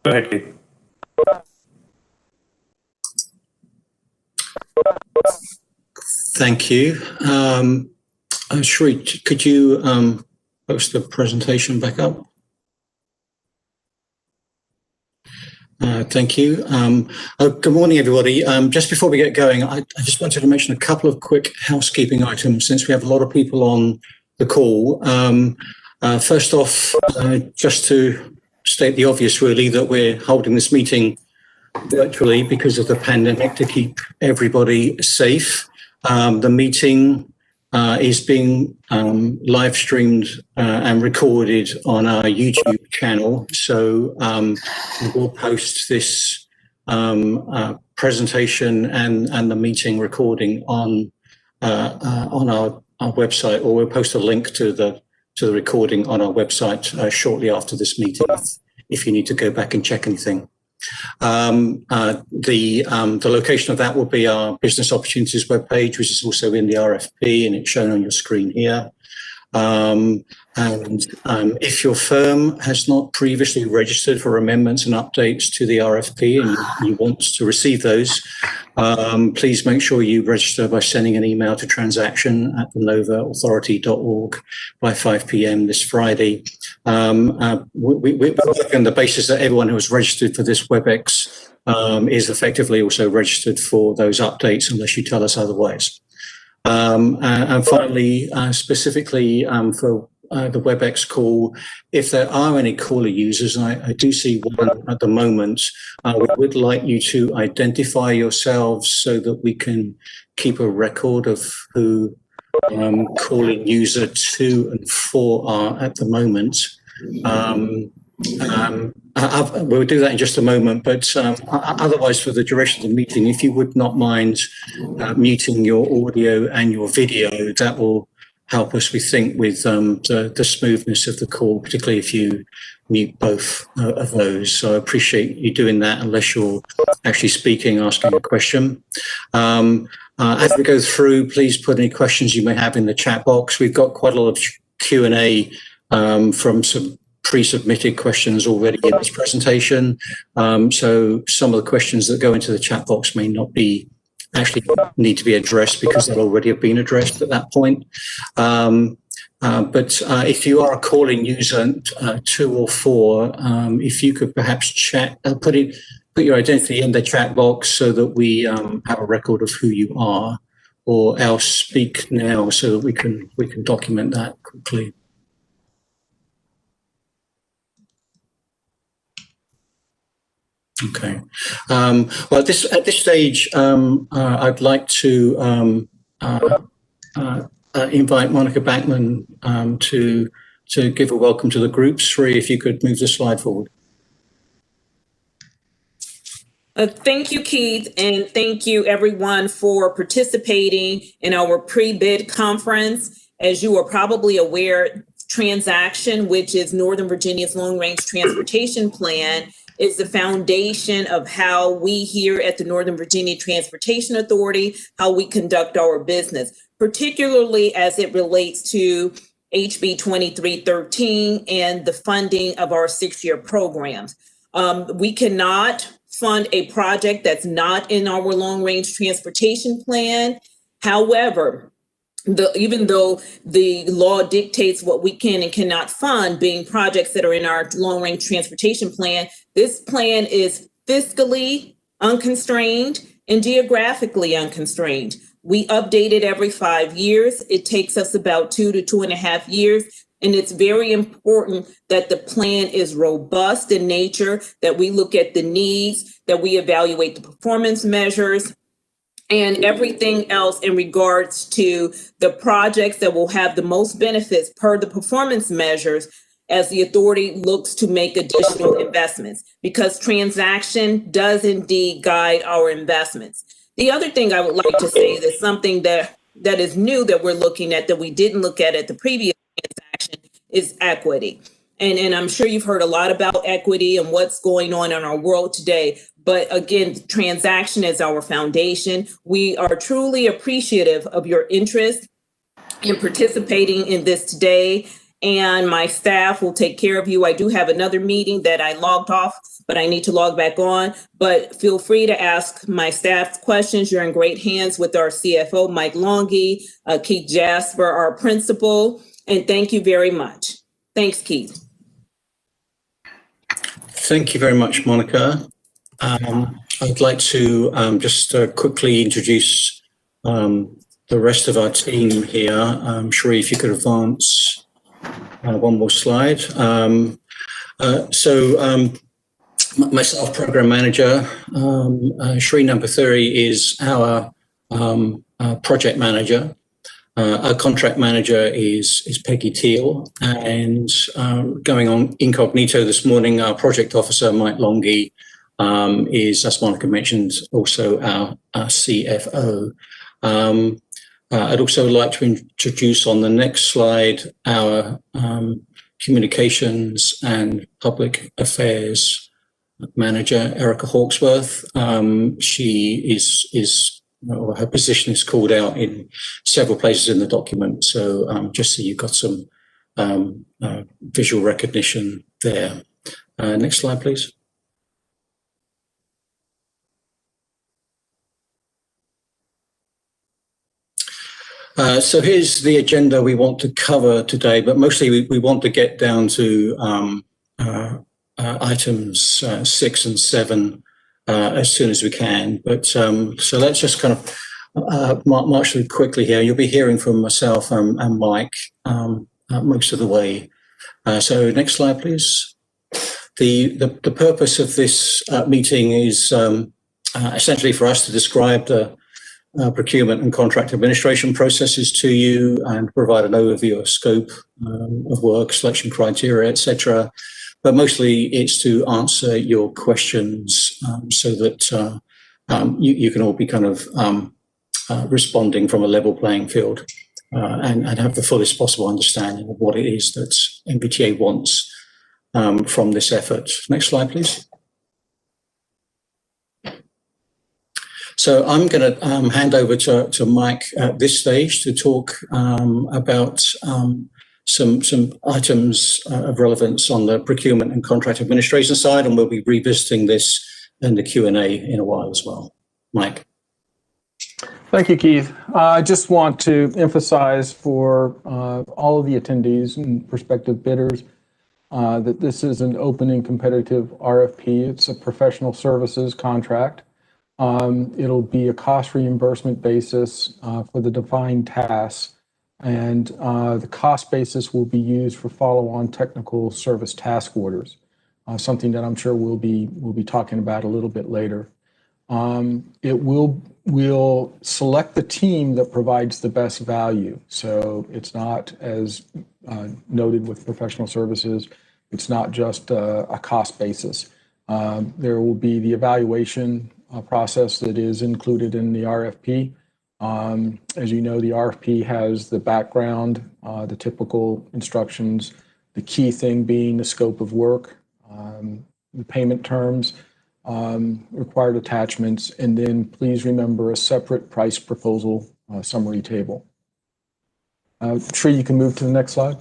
Go ahead, Keith. Thank you. Shri, could you post the presentation back up? Thank you. Good morning, everybody. Just before we get going, I just wanted to mention a couple of quick housekeeping items since we have a lot of people on the call. First off, just to state the obvious, really, that we're holding this meeting virtually because of the pandemic to keep everybody safe. The meeting is being live streamed and recorded on our YouTube channel. So we will post this presentation and the meeting recording on our website, or we'll post a link to the recording on our website shortly after this meeting if you need to go back and check anything. The location of that will be our business opportunities webpage, which is also in the RFP, and it's shown on your screen here. If your firm has not previously registered for amendments and updates to the RFP and you want to receive those, please make sure you register by sending an email to transaction@thenovaauthority.org by 5 p.m. this Friday. We're working on the basis that everyone who has registered for this WebEx is effectively also registered for those updates unless you tell us otherwise. And finally, specifically for the WebEx call, if there are any caller users, and I do see one at the moment, we would like you to identify yourselves so that we can keep a record of who calling user 2 and 4 are at the moment. We'll do that in just a moment, but otherwise for the duration of the meeting, if you would not mind muting your audio and your video, that will help us, we think, with the smoothness of the call, particularly if you mute both of those. So I appreciate you doing that unless you're actually speaking, asking a question. As we go through, please put any questions you may have in the chat box. We've got quite a lot of Q&A from some pre-submitted questions already in this presentation. So some of the questions that go into the chat box may not be actually need to be addressed because they'll already have been addressed at that point. But if you are a calling user 2 or 4, if you could perhaps chat, put your identity in the chat box so that we have a record of who you are, or else speak now so that we can document that quickly. Okay. Well, at this stage, I'd like to invite Monica Backman to give a welcome to the group. Sri, if you could move the slide forward. Thank you, Keith, and thank you everyone for participating in our pre-bid conference. As you are probably aware, TransAction, which is Northern Virginia's long-range transportation plan, is the foundation of how we here at the Northern Virginia Transportation Authority, how we conduct our business, particularly as it relates to HB 2313 and the funding of our 6-year programs. We cannot fund a project that's not in our long-range transportation plan. However, even though the law dictates what we can and cannot fund, being projects that are in our long-range transportation plan, this plan is fiscally unconstrained and geographically unconstrained. We update it every 5 years. It takes us about 2 to 2.5 years. And it's very important that the plan is robust in nature, that we look at the needs, that we evaluate the performance measures, and everything else in regards to the projects that will have the most benefits per the performance measures as the authority looks to make additional investments, because TransAction does indeed guide our investments. The other thing I would like to say is something that is new that we're looking at that we didn't look at the previous transaction is equity. And I'm sure you've heard a lot about equity and what's going on in our world today. But again, TransAction is our foundation. We are truly appreciative of your interest in participating in this today. And my staff will take care of you. I do have another meeting that I logged off, but I need to log back on. But feel free to ask my staff questions. You're in great hands with our CFO, Mike Longy, Keith Jasper, our principal. And thank you very much. Thanks, Keith. Thank you very much, Monica. I'd like to just quickly introduce the rest of our team here. Sheree, if you could advance one more slide. Myself, program manager. Sheree number 30 is our project manager. Our contract manager is Peggy Teal, and going on incognito this morning, our project officer, Mike Longy, is, as Monica mentioned, also our CFO. I'd also like to introduce on the next slide our communications and public affairs manager, Erica Hawksworth. She or her position is called out in several places in the document. So just so you've got some visual recognition there. Next slide, please. So here's the agenda we want to cover today, but mostly we want to get down to items 6 and 7 as soon as we can. But so let's just kind of march through quickly here. You'll be hearing from myself and Mike most of the way. So next slide, please. The purpose of this meeting is essentially for us to describe the procurement and contract administration processes to you and provide an overview of scope of work, selection criteria, etc. But mostly it's to answer your questions so that you can all be kind of responding from a level playing field and have the fullest possible understanding of what it is that NVTA wants from this effort. Next slide, please. So I'm going to hand over to Mike at this stage to talk about some items of relevance on the procurement and contract administration side, and we'll be revisiting this in the Q&A in a while as well. Mike. Thank you, Keith. I just want to emphasize for all of the attendees and prospective bidders that this is an open and competitive RFP. It's a professional services contract. It'll be a cost reimbursement basis for the defined tasks, and the cost basis will be used for follow-on technical service task orders, something that I'm sure we'll be talking about a little bit later. We'll select the team that provides the best value. So it's not, as noted with professional services, it's not just a cost basis. There will be the evaluation process that is included in the RFP. As you know, the RFP has the background, the typical instructions, the key thing being the scope of work, the payment terms, required attachments, and then please remember a separate price proposal summary table. Sri, you can move to the next slide.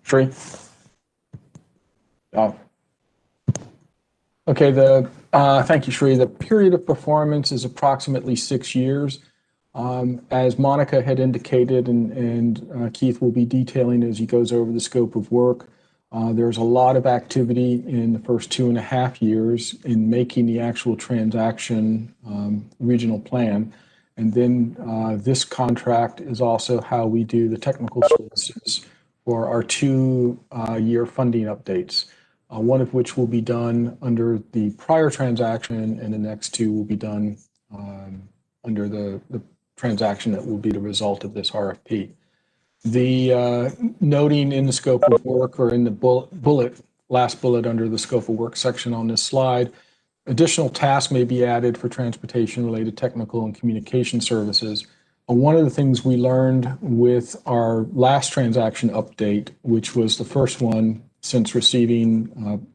Sri? Oh. Okay, thank you, Sri. The period of performance is approximately 6 years. As Monica had indicated, and Keith will be detailing as he goes over the scope of work, there's a lot of activity in the first 2.5 years in making the actual transaction regional plan. And then this contract is also how we do the technical services for our 2-year funding updates, one of which will be done under the prior transaction, and the next 2 will be done under the transaction that will be the result of this RFP. The noting in the scope of work, or in the last bullet under the scope of work section on this slide, additional tasks may be added for transportation-related technical and communication services. One of the things we learned with our last transaction update, which was the first one since receiving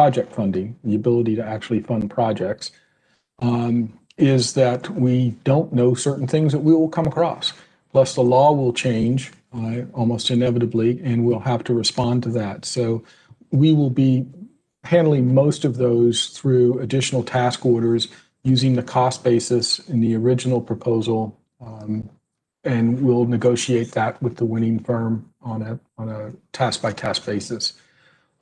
project funding, the ability to actually fund projects, is that we don't know certain things that we will come across. Plus, the law will change almost inevitably, and we'll have to respond to that. So we will be handling most of those through additional task orders using the cost basis in the original proposal, and we'll negotiate that with the winning firm on a task-by-task basis.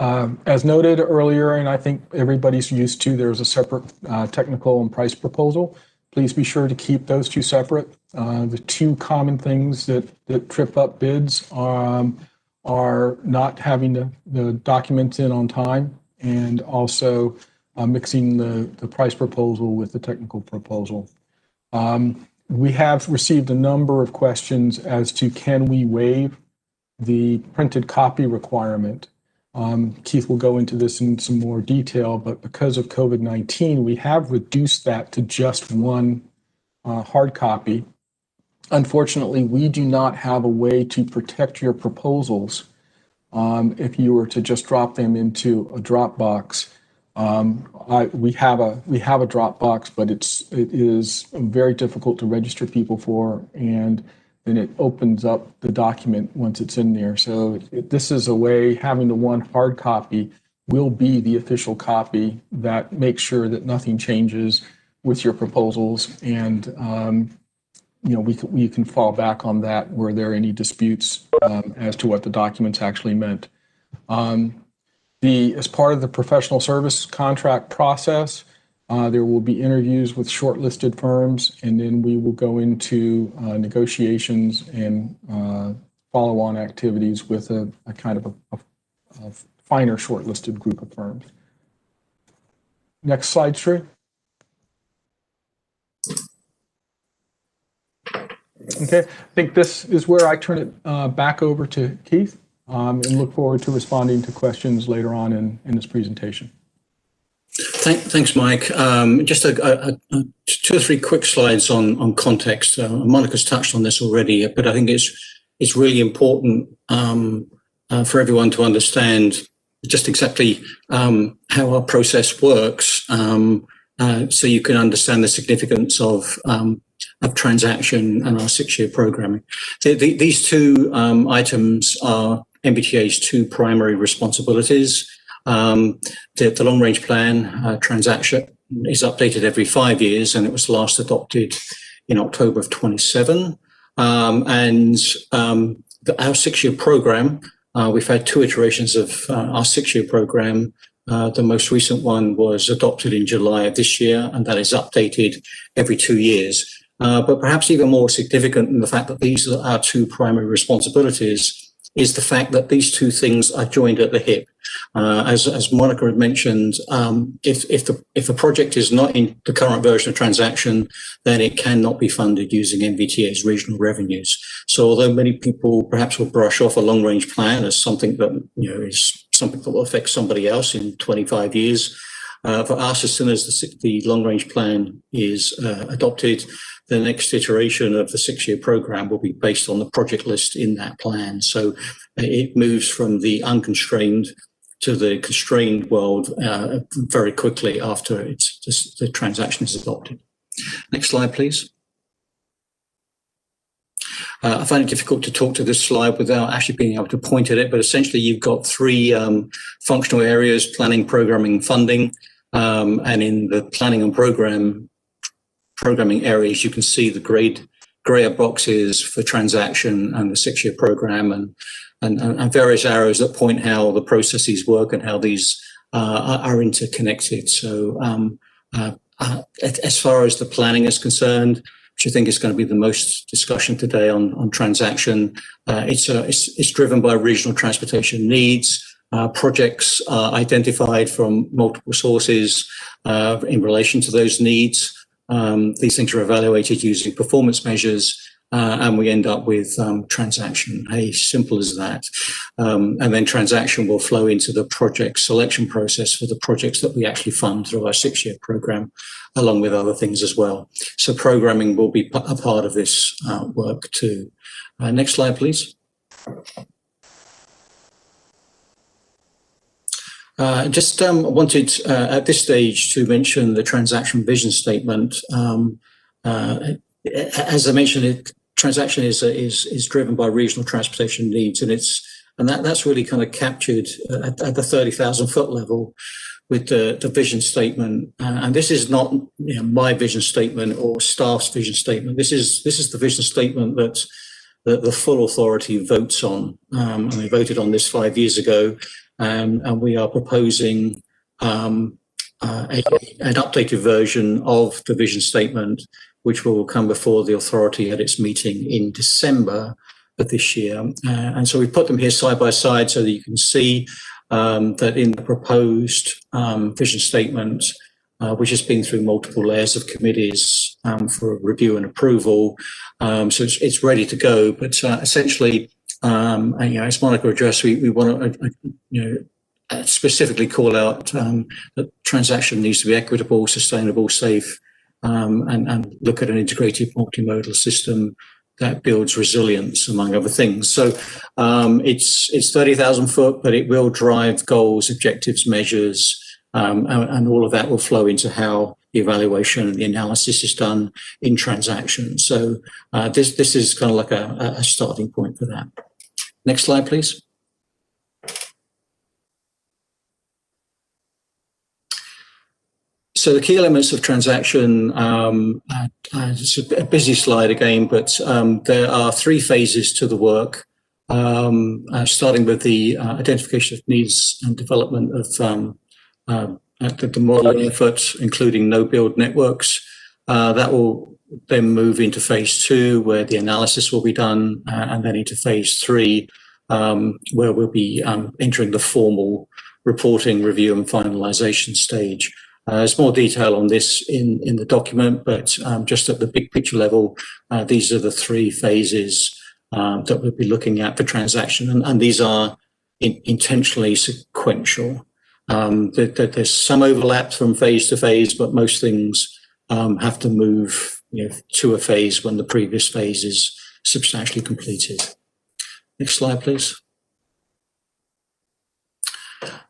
As noted earlier, and I think everybody's used to, there's a separate technical and price proposal. Please be sure to keep those two separate. The two common things that trip up bids are not having the documents in on time, and also mixing the price proposal with the technical proposal. We have received a number of questions as to can we waive the printed copy requirement. Keith will go into this in some more detail, but because of COVID-19, we have reduced that to just one hard copy. Unfortunately, we do not have a way to protect your proposals if you were to just drop them into a Dropbox. We have a Dropbox, but it is very difficult to register people for, and then it opens up the document once it's in there. So this is a way, having the one hard copy will be the official copy that makes sure that nothing changes with your proposals, and we can fall back on that were there any disputes as to what the documents actually meant. As part of the professional service contract process, there will be interviews with shortlisted firms, and then we will go into negotiations and follow-on activities with a kind of a finer shortlisted group of firms. Next slide, Sri. Okay, I think this is where I turn it back over to Keith, and look forward to responding to questions later on in this presentation. Thanks, Mike. Just two or three quick slides on context. Monica's touched on this already, but I think it's really important for everyone to understand just exactly how our process works, so you can understand the significance of TransAction and our 6-year programming. These two items are NVTA's two primary responsibilities. The long-range plan, TransAction, is updated every 5 years, and it was last adopted in October of 27. Our 6-year program, we've had two iterations of our 6-year program. The most recent one was adopted in July of this year, and that is updated every 2 years. But perhaps even more significant than the fact that these are our two primary responsibilities is the fact that these two things are joined at the hip. As Monica had mentioned, if the project is not in the current version of TransAction, then it cannot be funded using NVTA's regional revenues. So although many people perhaps will brush off a long-range plan as something that is something that will affect somebody else in 25 years, for us, as soon as the long-range plan is adopted, the next iteration of the 6-year program will be based on the project list in that plan. So it moves from the unconstrained to the constrained world very quickly after the TransAction is adopted. Next slide, please. I find it difficult to talk to this slide without actually being able to point at it, but essentially you've got three functional areas: planning, programming, funding. And in the planning and programming areas, you can see the grayer boxes for TransAction and the 6-year program, and various arrows that point how the processes work and how these are interconnected. So as far as the planning is concerned, which I think is going to be the most discussion today on TransAction, it's driven by regional transportation needs. Projects are identified from multiple sources in relation to those needs. These things are evaluated using performance measures, and we end up with TransAction. Hey, simple as that. And then TransAction will flow into the project selection process for the projects that we actually fund through our 6-year program, along with other things as well. So programming will be a part of this work too. Next slide, please. Just wanted at this stage to mention the transaction vision statement. As I mentioned, transaction is driven by regional transportation needs, and that's really kind of captured at the 30,000 foot level with the vision statement. And this is not my vision statement or staff's vision statement. This is the vision statement that the full authority votes on. And we voted on this 5 years ago. And we are proposing an updated version of the vision statement, which will come before the authority at its meeting in December of this year. And so we put them here side by side so that you can see that in the proposed vision statement, which has been through multiple layers of committees for review and approval, so it's ready to go. But essentially, as Monica addressed, we want to, specifically call out that transaction needs to be equitable, sustainable, safe, and look at an integrated multimodal system that builds resilience, among other things. So it's 30,000 foot, but it will drive goals, objectives, measures, and all of that will flow into how the evaluation and the analysis is done in transaction. So this is kind of like a starting point for that. Next slide, please. So the key elements of transaction, it's a busy slide again, but there are 3 phases to the work, starting with the identification of needs and development of the modeling efforts, including no-build networks. That will then move into phase 2, where the analysis will be done, and then into phase 3, where we'll be entering the formal reporting, review, and finalization stage. There's more detail on this in the document, but just at the big picture level, these are the 3 phases that we'll be looking at for transaction, and these are intentionally sequential. There's some overlap from phase to phase, but most things have to move to a phase when the previous phase is substantially completed. Next slide, please.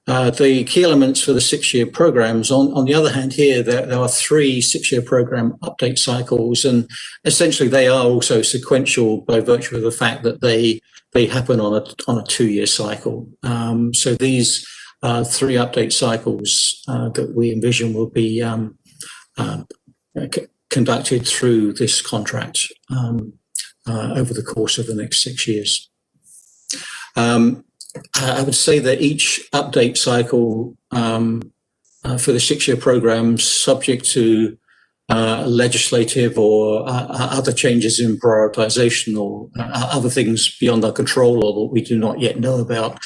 The key elements for the 6-year programs. On the other hand, here there are 3 6-year program update cycles, and essentially they are also sequential by virtue of the fact that they happen on a 2-year cycle. So these 3 update cycles that we envision will be conducted through this contract over the course of the next 6 years. I would say that each update cycle for the 6-year program, subject to legislative or other changes in prioritization or other things beyond our control or that we do not yet know about.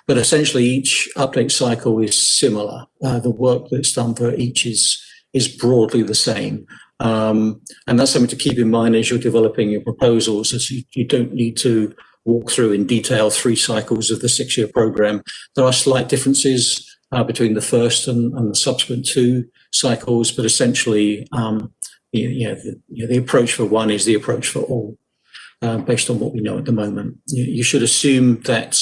But essentially, each update cycle is similar. The work that's done for each is broadly the same. And that's something to keep in mind as you're developing your proposals, as you don't need to walk through in detail 3 cycles of the 6-year program. There are slight differences between the first and the subsequent 2 cycles, but essentially, the approach for one is the approach for all, based on what we know at the moment. You should assume that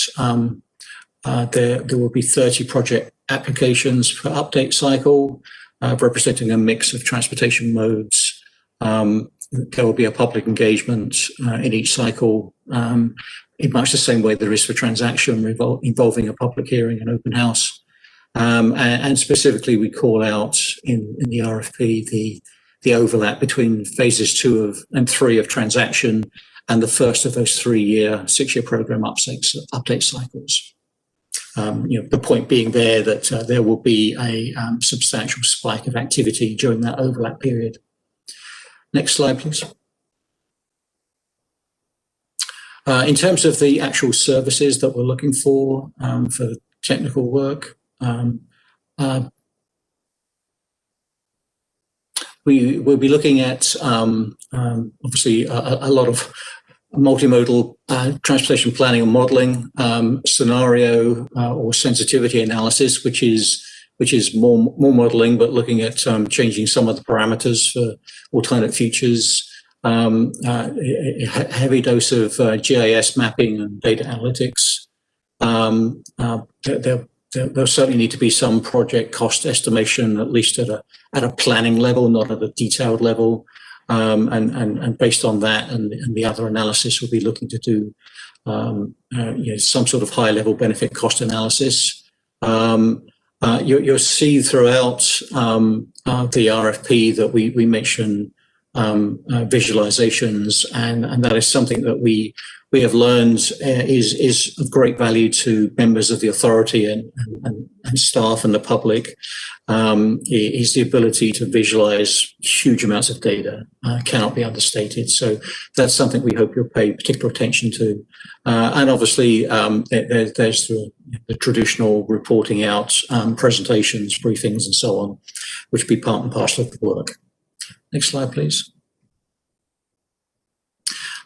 there will be 30 project applications per update cycle, representing a mix of transportation modes. There will be a public engagement in each cycle in much the same way there is for transaction, involving a public hearing and open house. And specifically, we call out in the RFP the overlap between phases 2 and 3 of transaction and the first of those 3-year, 6-year program update cycles. The point being there that there will be a substantial spike of activity during that overlap period. Next slide, please. In terms of the actual services that we're looking for the technical work, we will be looking at obviously a lot of multimodal transportation planning and modeling, scenario or sensitivity analysis, which is more modeling, but looking at changing some of the parameters for alternate futures. A heavy dose of GIS mapping and data analytics. There'll there'll certainly need to be some project cost estimation, at least at a planning level, not at a detailed level. And based on that and the other analysis, we'll be looking to do some sort of high level benefit cost analysis. You'll see throughout the RFP that we mention visualizations, and that is something that we have learned is of great value to members of the authority and staff and the public, is the ability to visualize huge amounts of data, cannot be understated. So that's something we hope you'll pay particular attention to. And obviously, there's the traditional reporting out, presentations, briefings, and so on, which will be part and parcel of the work. Next slide, please.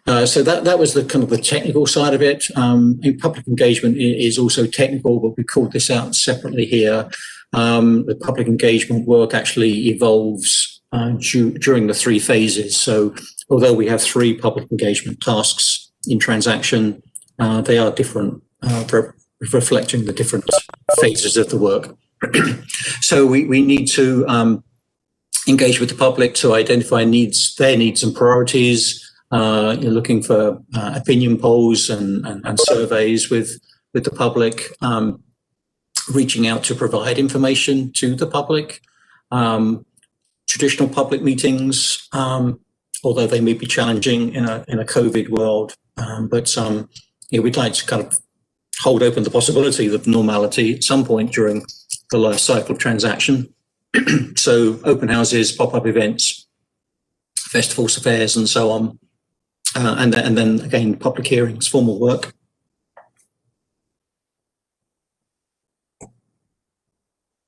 So that was the kind of the technical side of it. Public engagement is also technical, but we called this out separately here. The public engagement work actually evolves during the 3 phases. So although we have 3 public engagement tasks in TransAction, they are different, reflecting the different phases of the work. So we need to engage with the public to identify their needs and priorities. You're looking for opinion polls and surveys with the public, reaching out to provide information to the public. Traditional public meetings, although they may be challenging in a COVID world, but we'd like to kind of hold open the possibility of normality at some point during the life cycle of TransAction. So open houses, pop-up events, festivals, fairs, and so on. And then again, public hearings, formal work.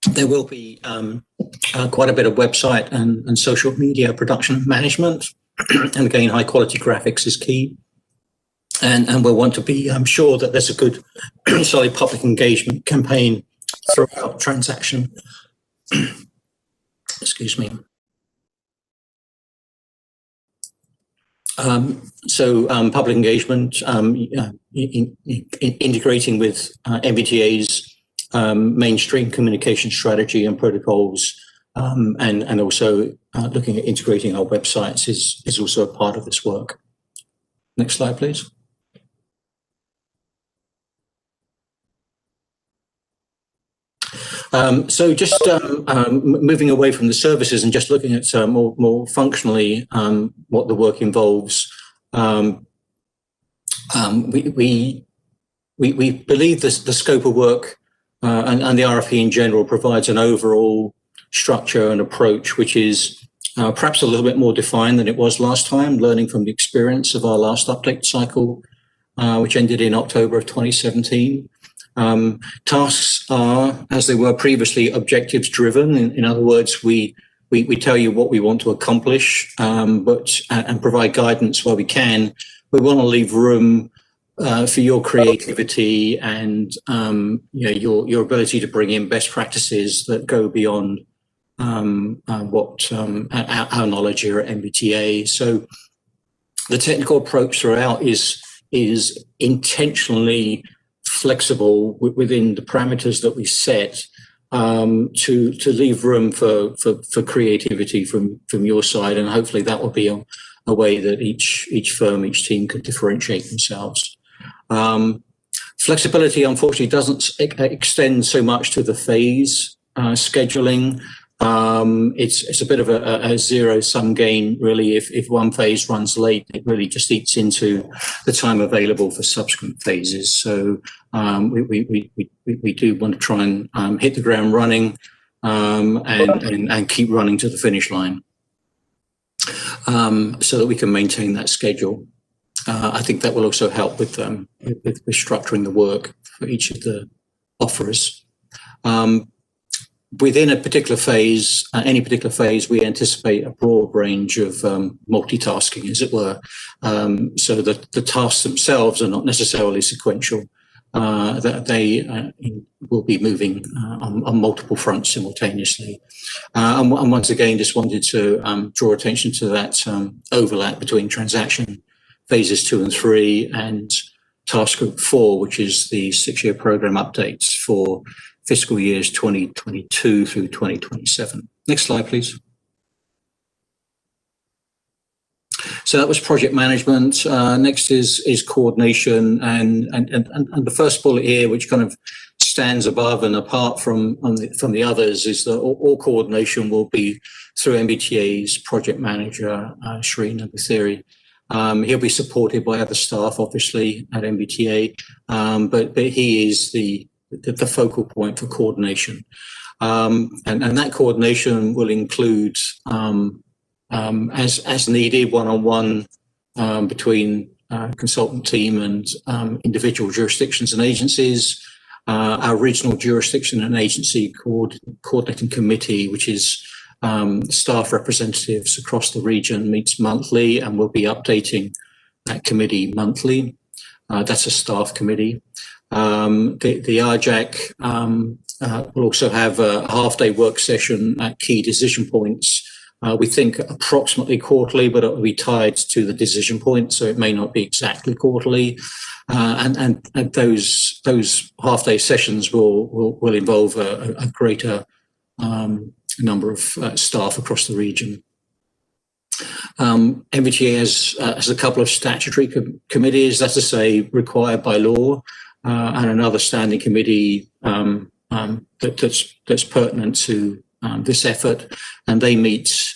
There will be quite a bit of website and social media production management. And again, high quality graphics is key. And we'll want to be sure that there's a good, solid public engagement campaign throughout TransAction. Excuse me. Public engagement, integrating with NVTA's mainstream communication strategy and protocols, and also looking at integrating our websites is also a part of this work. Next slide, please. So just moving away from the services and just looking at more functionally what the work involves. We believe the scope of work and the RFP in general provides an overall structure and approach which is perhaps a little bit more defined than it was last time, learning from the experience of our last update cycle, which ended in October of 2017. Tasks are, as they were previously, objectives driven. In other words, we tell you what we want to accomplish, and provide guidance where we can. We want to leave room for your creativity and your ability to bring in best practices that go beyond what our knowledge here at NVTA. So the technical approach throughout is intentionally flexible within the parameters that we set, to leave room for creativity from your side, and hopefully that will be a way that each firm, each team can differentiate themselves. Flexibility, unfortunately, doesn't extend so much to the phase scheduling. It's a bit of a zero-sum game, really. If one phase runs late, it really just eats into the time available for subsequent phases. So we do want to try and hit the ground running, and keep running to the finish line, so that we can maintain that schedule. I think that will also help with structuring the work for each of the offerers. Within a particular phase, any particular phase, we anticipate a broad range of multitasking, as it were. So that the tasks themselves are not necessarily sequential, that they will be moving on multiple fronts simultaneously. And once again, just wanted to draw attention to that overlap between TransAction phases 2 and 3 and task group 4, which is the 6-year program updates for fiscal years 2022 through 2027. Next slide, please. So that was project management. Next is coordination, and the first bullet here, which kind of stands above and apart from the others, is that all coordination will be through NVTA's project manager, Sri Namboothiri. He'll be supported by other staff, obviously, at NVTA, but he is the focal point for coordination, and that coordination will include as needed, one-on-one between consultant team and individual jurisdictions and agencies. Our regional jurisdiction and agency coordinating committee, which is staff representatives across the region, meets monthly, and we'll be updating that committee monthly. That's a staff committee. The RJAC will also have a half-day work session at key decision points. We think approximately quarterly, but it will be tied to the decision point, so it may not be exactly quarterly. And those half-day sessions will involve a greater number of staff across the region. NVTA has a couple of statutory committees, that's to say, required by law, and another standing committee that's pertinent to this effort, and they meet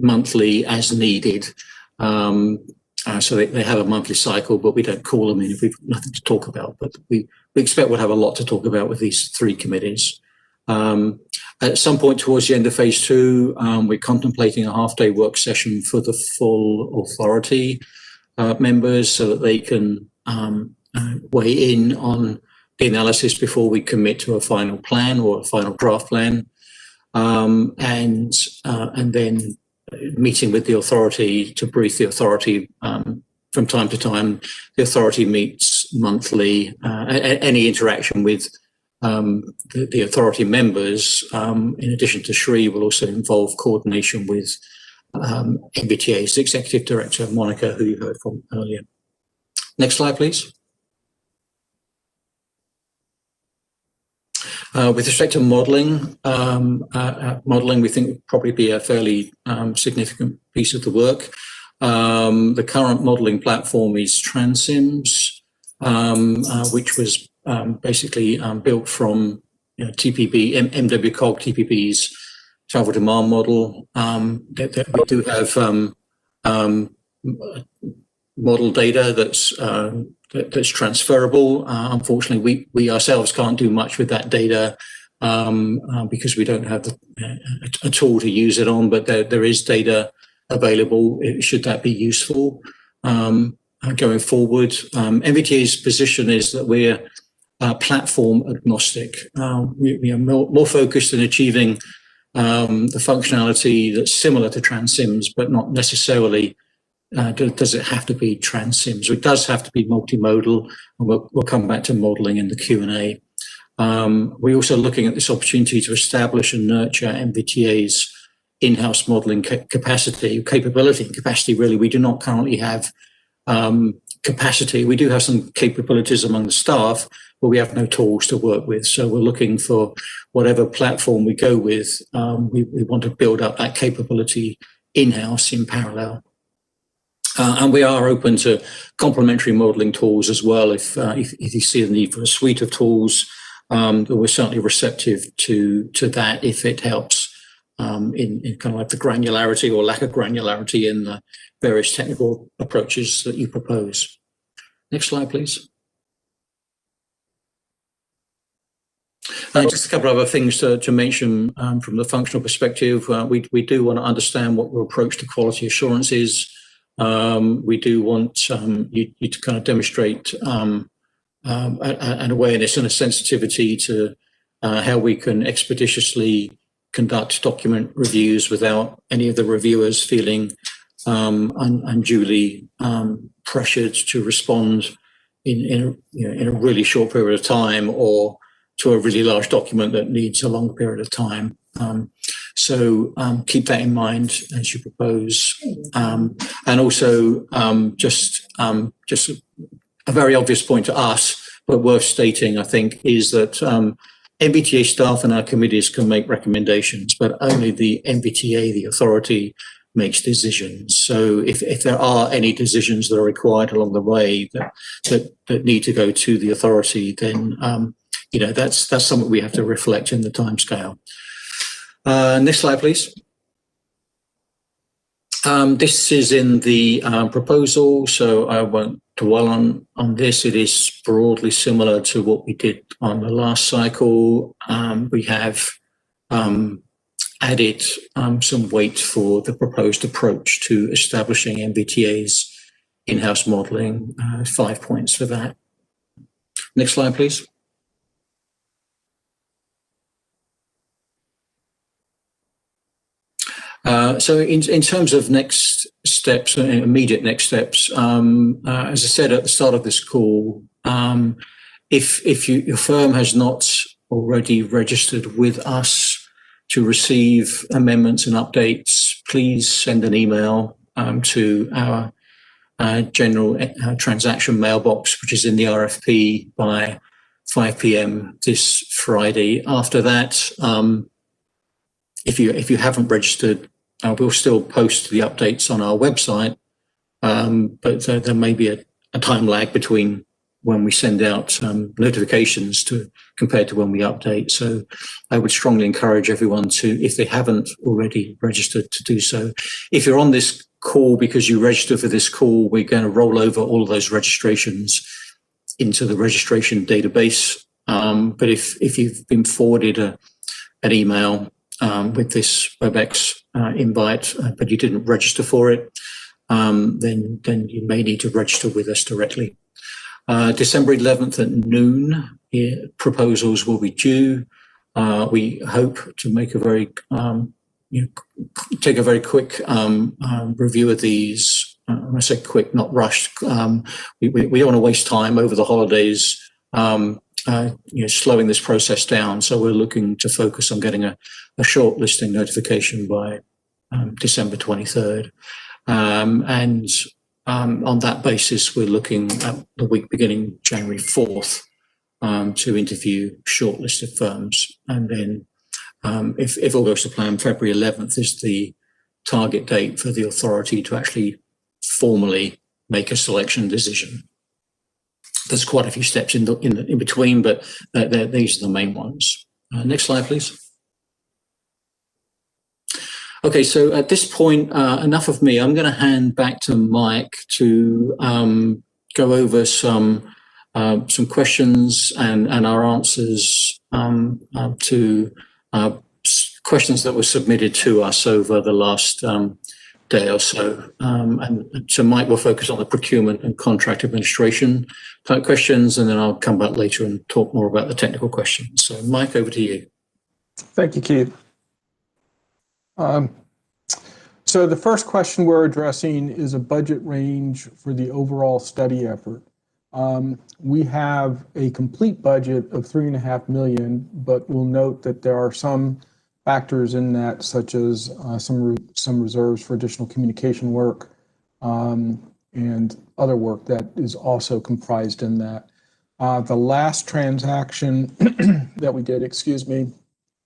monthly as needed. So they have a monthly cycle, but we don't call them in if we've nothing to talk about. But we expect we'll have a lot to talk about with these three committees. At some point towards the end of phase 2, we're contemplating a half-day work session for the full authority members so that they can weigh in on the analysis before we commit to a final plan or a final draft plan. And then meeting with the authority to brief the authority from time to time. The authority meets monthly. Any interaction with the authority members, in addition to Sri, will also involve coordination with NVTA's Executive Director, Monica, who you heard from earlier. Next slide, please. With respect to modelling, we think would probably be a fairly significant piece of the work. The current modelling platform is TransAction, which was basically built from TPB, MWCOG TPB's travel demand model. That we do have model data that's transferable. Unfortunately, we ourselves can't do much with that data because we don't have a tool to use it on, but there is data available should that be useful going forward. NVTA's position is that we're platform agnostic. We are more focused on achieving the functionality that's similar to TransSims, but not necessarily does it have to be TransSims. It does have to be multimodal, and we'll come back to modelling in the Q&A. We're also looking at this opportunity to establish and nurture NVTA's in-house modelling capability and capacity. Really, we do not currently have capacity. We do have some capabilities among the staff, but we have no tools to work with. So we're looking for whatever platform we go with. We want to build up that capability in-house in parallel. And we are open to complementary modelling tools as well. If you see the need for a suite of tools, we're certainly receptive to that if it helps in kind of like the granularity or lack of granularity in the various technical approaches that you propose. Next slide, please. Just a couple of other things to mention from the functional perspective. We do want to understand what your approach to quality assurance is. We do want you to kind of demonstrate an awareness and a sensitivity to how we can expeditiously conduct document reviews without any of the reviewers feeling unduly pressured to respond in a really short period of time, or to a really large document that needs a long period of time. So keep that in mind as you propose. And also just a very obvious point to us, but worth stating, I think, is that NVTA staff and our committees can make recommendations, but only the NVTA, the authority, makes decisions. So if there are any decisions that are required along the way that need to go to the authority, then that's something we have to reflect in the timescale. Next slide, please. This is in the proposal, so I won't dwell on this. It is broadly similar to what we did on the last cycle. We have added some weight for the proposed approach to establishing NVTA's in-house modelling, 5 points for that. Next slide, please. So in terms of next steps, immediate next steps, as I said at the start of this call, if your firm has not already registered with us to receive amendments and updates, please send an email to our general TransAction mailbox, which is in the RFP, by 5 p.m. this Friday. After that, if you haven't registered, we'll still post the updates on our website, but there may be a time lag between when we send out notifications compared to when we update. So I would strongly encourage everyone to, if they haven't already registered, to do so. If you're on this call because you registered for this call, we're going to roll over all of those registrations into the registration database. But if you've been forwarded an email with this WebEx invite, but you didn't register for it, then you may need to register with us directly. December 11th at noon, proposals will be due. We hope to make a very take a very quick review of these. When I say quick, not rushed. We don't want to waste time over the holidays, slowing this process down. So we're looking to focus on getting a shortlisting notification by December 23rd. On that basis, we're looking at the week beginning January 4th to interview shortlisted firms. And then if all goes to plan, February 11th is the target date for the authority to actually formally make a selection decision. There's quite a few steps in between, but these are the main ones. Next slide, please. Okay, so at this point, enough of me. I'm going to hand back to Mike to go over some questions and our answers to questions that were submitted to us over the last day or so. And so Mike will focus on the procurement and contract administration type questions, and then I'll come back later and talk more about the technical questions. So Mike, over to you. Thank you, Keith. So the first question we're addressing is a budget range for the overall study effort. We have a complete budget of $3.5 million, but we'll note that there are some factors in that, such as some reserves for additional communication work and other work that is also comprised in that. The last transaction that we did,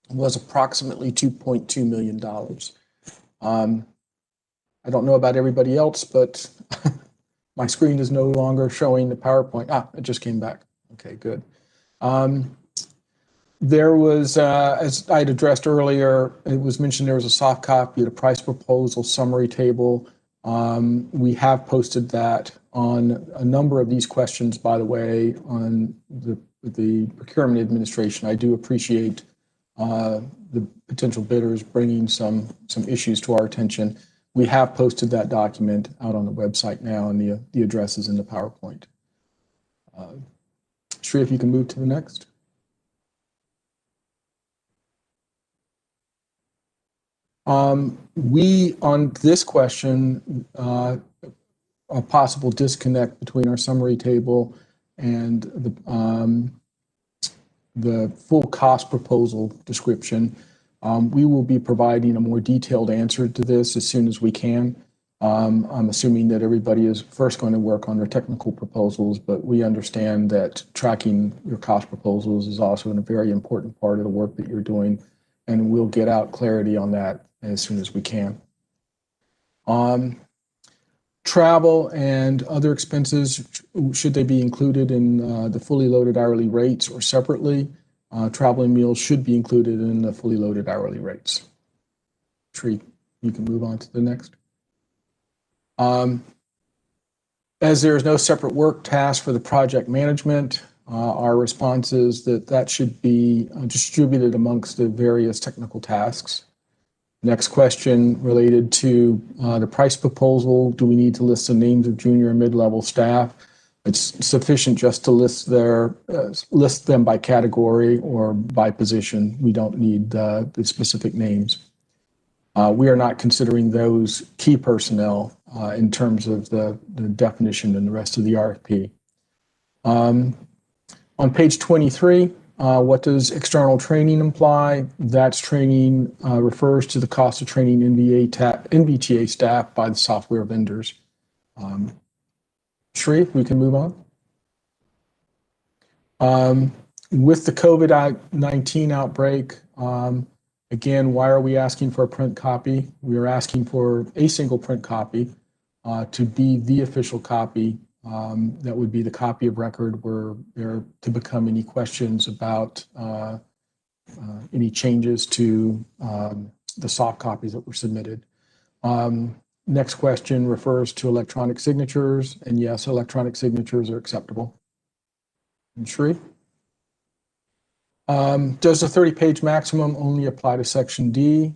was approximately $2.2 million. I don't know about everybody else, but my screen is no longer showing the PowerPoint. It just came back. Okay, good. There was, as I'd addressed earlier, it was mentioned there was a soft copy of the price proposal summary table. We have posted that on a number of these questions, by the way, on the procurement administration. I do appreciate the potential bidders bringing some issues to our attention. We have posted that document out on the website now, and the address is in the PowerPoint. Shri, if you can move to the next. We, on this question, a possible disconnect between our summary table and the full cost proposal description. We will be providing a more detailed answer to this as soon as we can. I'm assuming that everybody is first going to work on their technical proposals, but we understand that tracking your cost proposals is also a very important part of the work that you're doing, and we'll get out clarity on that as soon as we can. Travel and other expenses, should they be included in the fully loaded hourly rates or separately? Travel and meals should be included in the fully loaded hourly rates. Tree, you can move on to the next. As there is no separate work task for the project management, our response is that that should be distributed amongst the various technical tasks. Next question related to the price proposal. Do we need to list the names of junior and mid-level staff? It's sufficient just to list them by category or by position. We don't need the specific names. We are not considering those key personnel in terms of the definition and the rest of the RFP. On page 23, what does external training imply? That's training refers to the cost of training NVTA staff by the software vendors. Shri, we can move on. With the COVID-19 outbreak, again, why are we asking for a print copy? We are asking for a single print copy to be the official copy. That would be the copy of record where there to become any questions about any changes to the soft copies that were submitted. Next question refers to electronic signatures, and yes, electronic signatures are acceptable. And Shri? Does the 30-page maximum only apply to Section D?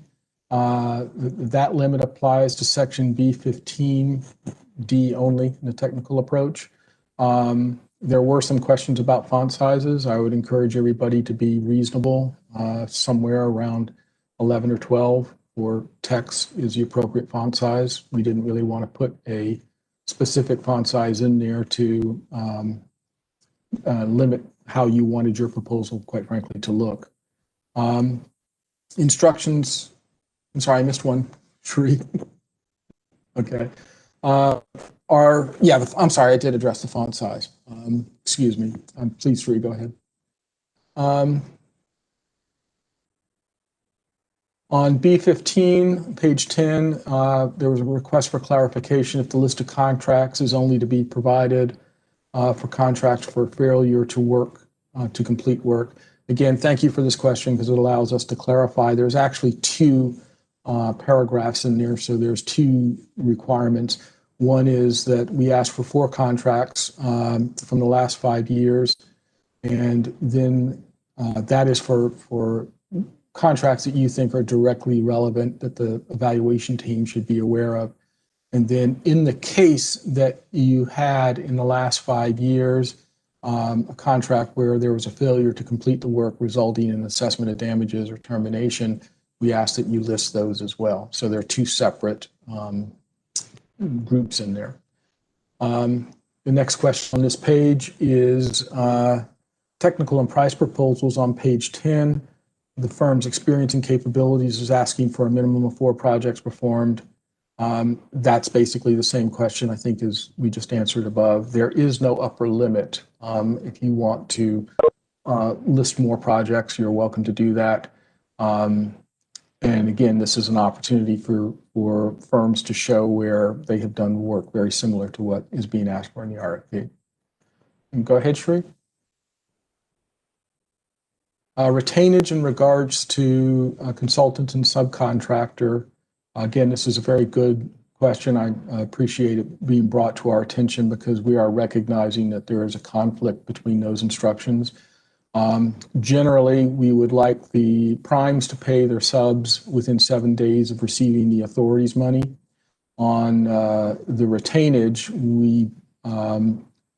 That limit applies to Section B15D only in the technical approach. There were some questions about font sizes. I would encourage everybody to be reasonable. Somewhere around 11 or 12 for text is the appropriate font size. We didn't really want to put a specific font size in there to limit how you wanted your proposal, quite frankly, to look. Instructions, I'm sorry, I missed one. Shri. Okay. I'm sorry, I did address the font size. Excuse me. Please, Shri, go ahead. On B15, page 10, there was a request for clarification if the list of contracts is only to be provided for contracts for failure to work, to complete work. Again, thank you for this question because it allows us to clarify. There's actually two paragraphs in there, so there's two requirements. One is that we ask for 4 contracts from the last 5 years, and then that is for contracts that you think are directly relevant that the evaluation team should be aware of. And then in the case that you had in the last 5 years, a contract where there was a failure to complete the work resulting in assessment of damages or termination, we ask that you list those as well. So there are 2 separate groups in there. The next question on this page is technical and price proposals on page 10. The firm's experience and capabilities is asking for a minimum of 4 projects performed. That's basically the same question, I think, as we just answered above. There is no upper limit. If you want to list more projects, you're welcome to do that. And again, this is an opportunity for firms to show where they have done work very similar to what is being asked for in the RFP. And go ahead, Shri. Retainage in regards to consultants and subcontractor. Again, this is a very good question. I appreciate it being brought to our attention because we are recognizing that there is a conflict between those instructions. Generally, we would like the primes to pay their subs within 7 days of receiving the authority's money. On the retainage, we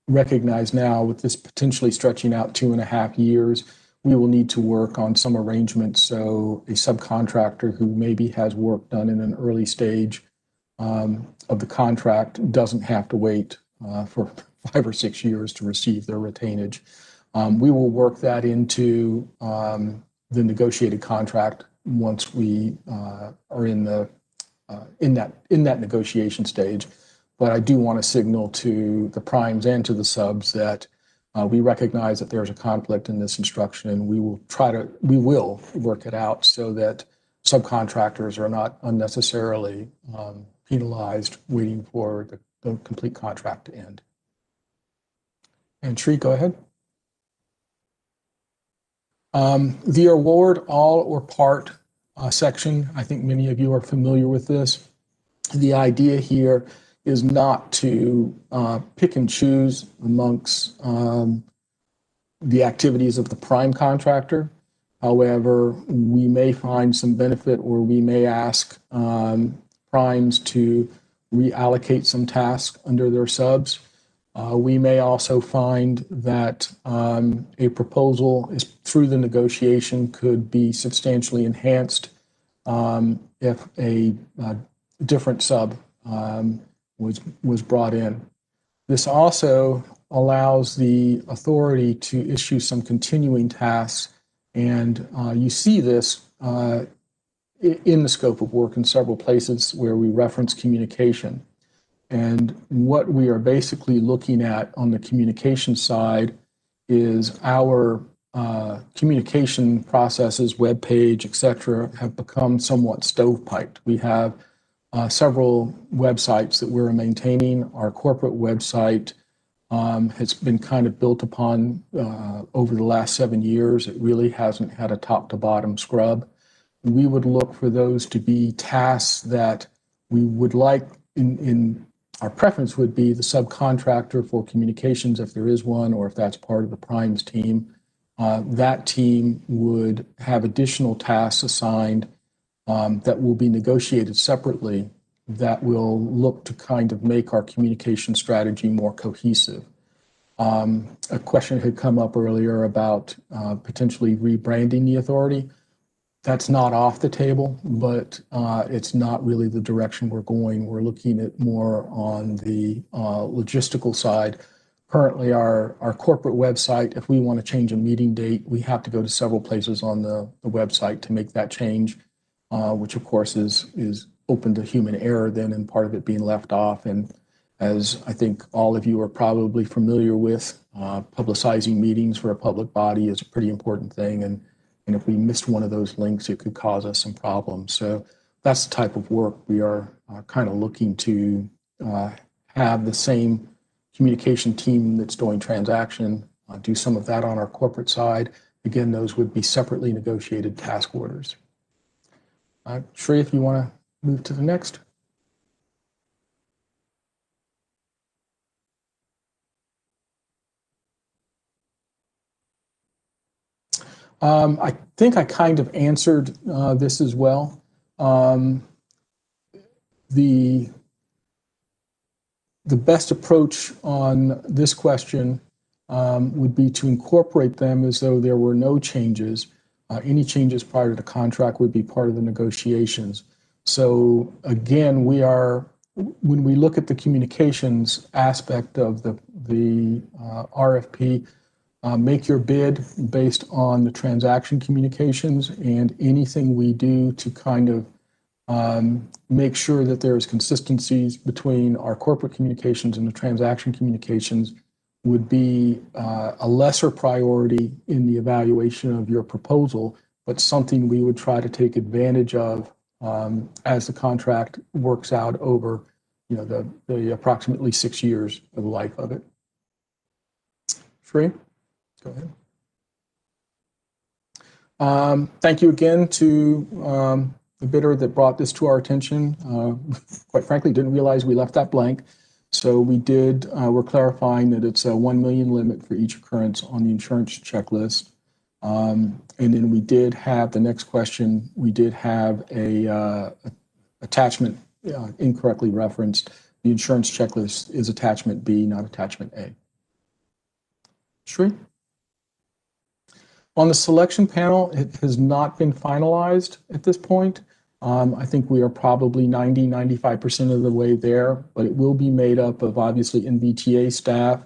recognize now with this potentially stretching out 2.5 years, we will need to work on some arrangements so a subcontractor who maybe has work done in an early stage of the contract doesn't have to wait for 5 or 6 years to receive their retainage. We will work that into the negotiated contract once we are in the in that negotiation stage. But I do want to signal to the primes and to the subs that we recognize that there's a conflict in this instruction, and we will work it out so that subcontractors are not unnecessarily penalized waiting for the complete contract to end. And Sri, go ahead. The award all or part section, I think many of you are familiar with this. The idea here is not to pick and choose amongst the activities of the prime contractor. However, we may find some benefit, or we may ask primes to reallocate some tasks under their subs. We may also find that a proposal is through the negotiation could be substantially enhanced if a different sub was brought in. This also allows the authority to issue some continuing tasks, and you see this in the scope of work in several places where we reference communication. And what we are basically looking at on the communication side is our communication processes, web page, et cetera, have become somewhat stovepiped. We have several websites that we're maintaining. Our corporate website has been kind of built upon over the last 7 years. It really hasn't had a top to bottom scrub. We would look for those to be tasks that we would like in our preference would be the subcontractor for communications, if there is one, or if that's part of the primes team. That team would have additional tasks assigned that will be negotiated separately that will look to kind of make our communication strategy more cohesive. A question had come up earlier about potentially rebranding the authority. That's not off the table, but it's not really the direction we're going. We're looking at more on the logistical side. Currently, our corporate website, if we want to change a meeting date, we have to go to several places on the website to make that change, which of course is open to human error then, and part of it being left off. And as I think all of you are probably familiar with, publicizing meetings for a public body is a pretty important thing. And if we missed one of those links, it could cause us some problems. So that's the type of work we are kind of looking to have the same communication team that's doing TransAction do some of that on our corporate side. Again, those would be separately negotiated task orders. Sri, if you want to move to the next. I think I kind of answered this as well. The best approach on this question would be to incorporate them as though there were no changes. Any changes prior to the contract would be part of the negotiations. So again, when we look at the communications aspect of the RFP, make your bid based on the transaction communications, and anything we do to kind of make sure that there is consistencies between our corporate communications and the transaction communications would be a lesser priority in the evaluation of your proposal, but something we would try to take advantage of as the contract works out over, the approximately 6 years of the life of it. Sri? Go ahead. Thank you again to the bidder that brought this to our attention. Quite frankly, didn't realize we left that blank. So we're clarifying that it's a 1 million limit for each occurrence on the insurance checklist. And then we did have the next question. We did have a attachment incorrectly referenced. The insurance checklist is attachment B, not attachment A. Sri? On the selection panel, it has not been finalized at this point. I think we are probably 95% of the way there, but it will be made up of obviously NVTA staff,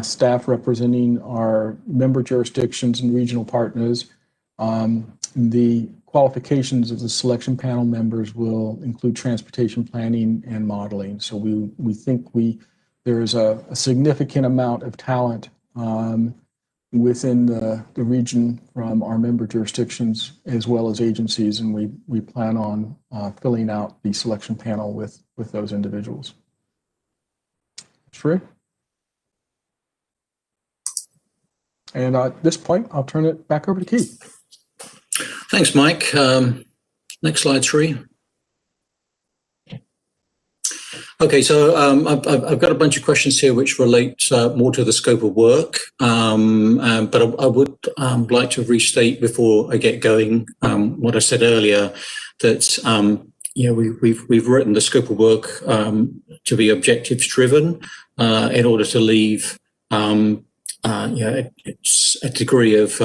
staff representing our member jurisdictions and regional partners. The qualifications of the selection panel members will include transportation planning and modeling. So we think there is a significant amount of talent within the region from our member jurisdictions as well as agencies, and we plan on filling out the selection panel with those individuals. Sri? And at this point, I'll turn it back over to Keith. Thanks, Mike. Next slide, Sri. Okay, so I've got a bunch of questions here which relate more to the scope of work, but I would like to restate before I get going what I said earlier, that we've written the scope of work to be objectives driven in order to leave a degree of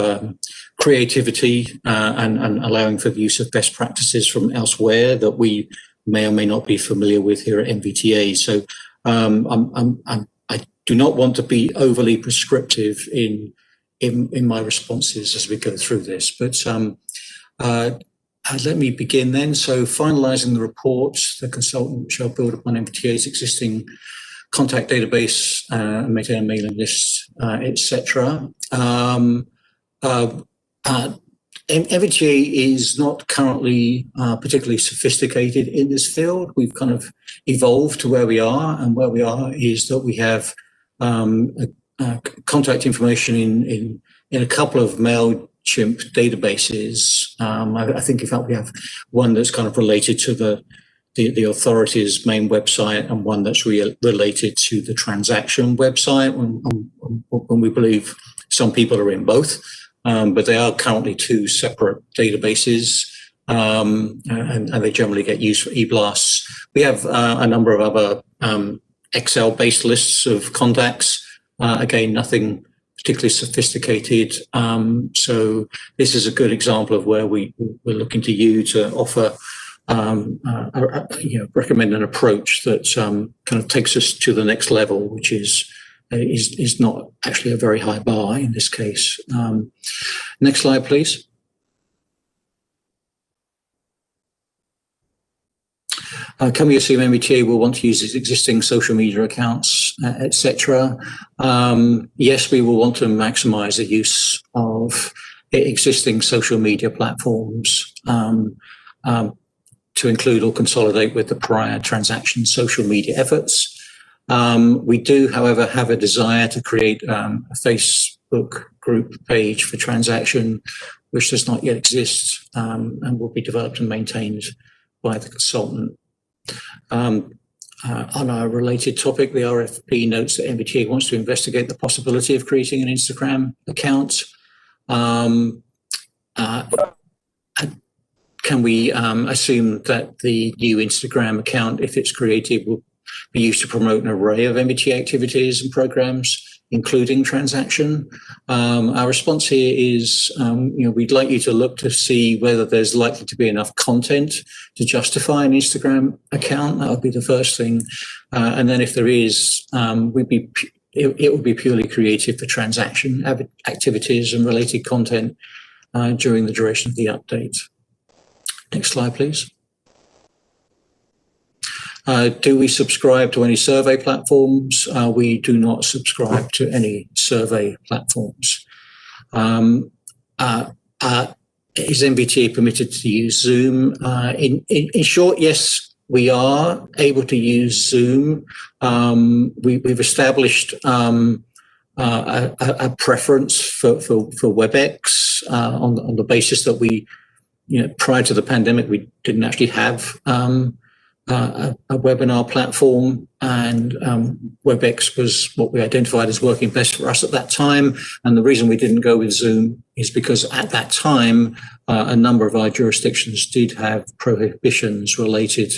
creativity and allowing for the use of best practices from elsewhere that we may or may not be familiar with here at NVTA. So I do not want to be overly prescriptive in my responses as we go through this, but let me begin then. So finalising the reports, the consultant shall build upon NVTA's existing contact database and maintain a mailing list, etc. NVTA is not currently particularly sophisticated in this field. We've kind of evolved to where we are, and where we are is that we have contact information in a couple of MailChimp databases. I think, in fact, we have one that's kind of related to the authority's main website, and one that's related to the TransAction website, when we believe some people are in both. But they are currently two separate databases, and they generally get used for e-blasts. We have a number of other Excel-based lists of contacts. Again, nothing particularly sophisticated. So this is a good example of where we're looking to you to offer, recommend an approach that kind of takes us to the next level, which is not actually a very high bar in this case. Next slide, please. Can we assume NVTA will want to use its existing social media accounts, etc.? Yes, we will want to maximize the use of existing social media platforms to include or consolidate with the prior TransAction social media efforts. We do, however, have a desire to create a Facebook group page for TransAction, which does not yet exist, and will be developed and maintained by the consultant. On a related topic, the RFP notes that NVTA wants to investigate the possibility of creating an Instagram account. Can we assume that the new Instagram account, if it's created, will be used to promote an array of NVTA activities and programs, including TransAction? Our response here is, we'd like you to look to see whether there's likely to be enough content to justify an Instagram account. That would be the first thing. And then if there is, it would be purely creative for TransAction activities and related content during the duration of the update. Next slide, please. Do we subscribe to any survey platforms? We do not subscribe to any survey platforms. Is NVTA permitted to use Zoom? In short, yes, we are able to use Zoom. We've established a preference for WebEx on the basis that we, prior to the pandemic, we didn't actually have a webinar platform, and WebEx was what we identified as working best for us at that time. And the reason we didn't go with Zoom is because at that time, a number of our jurisdictions did have prohibitions related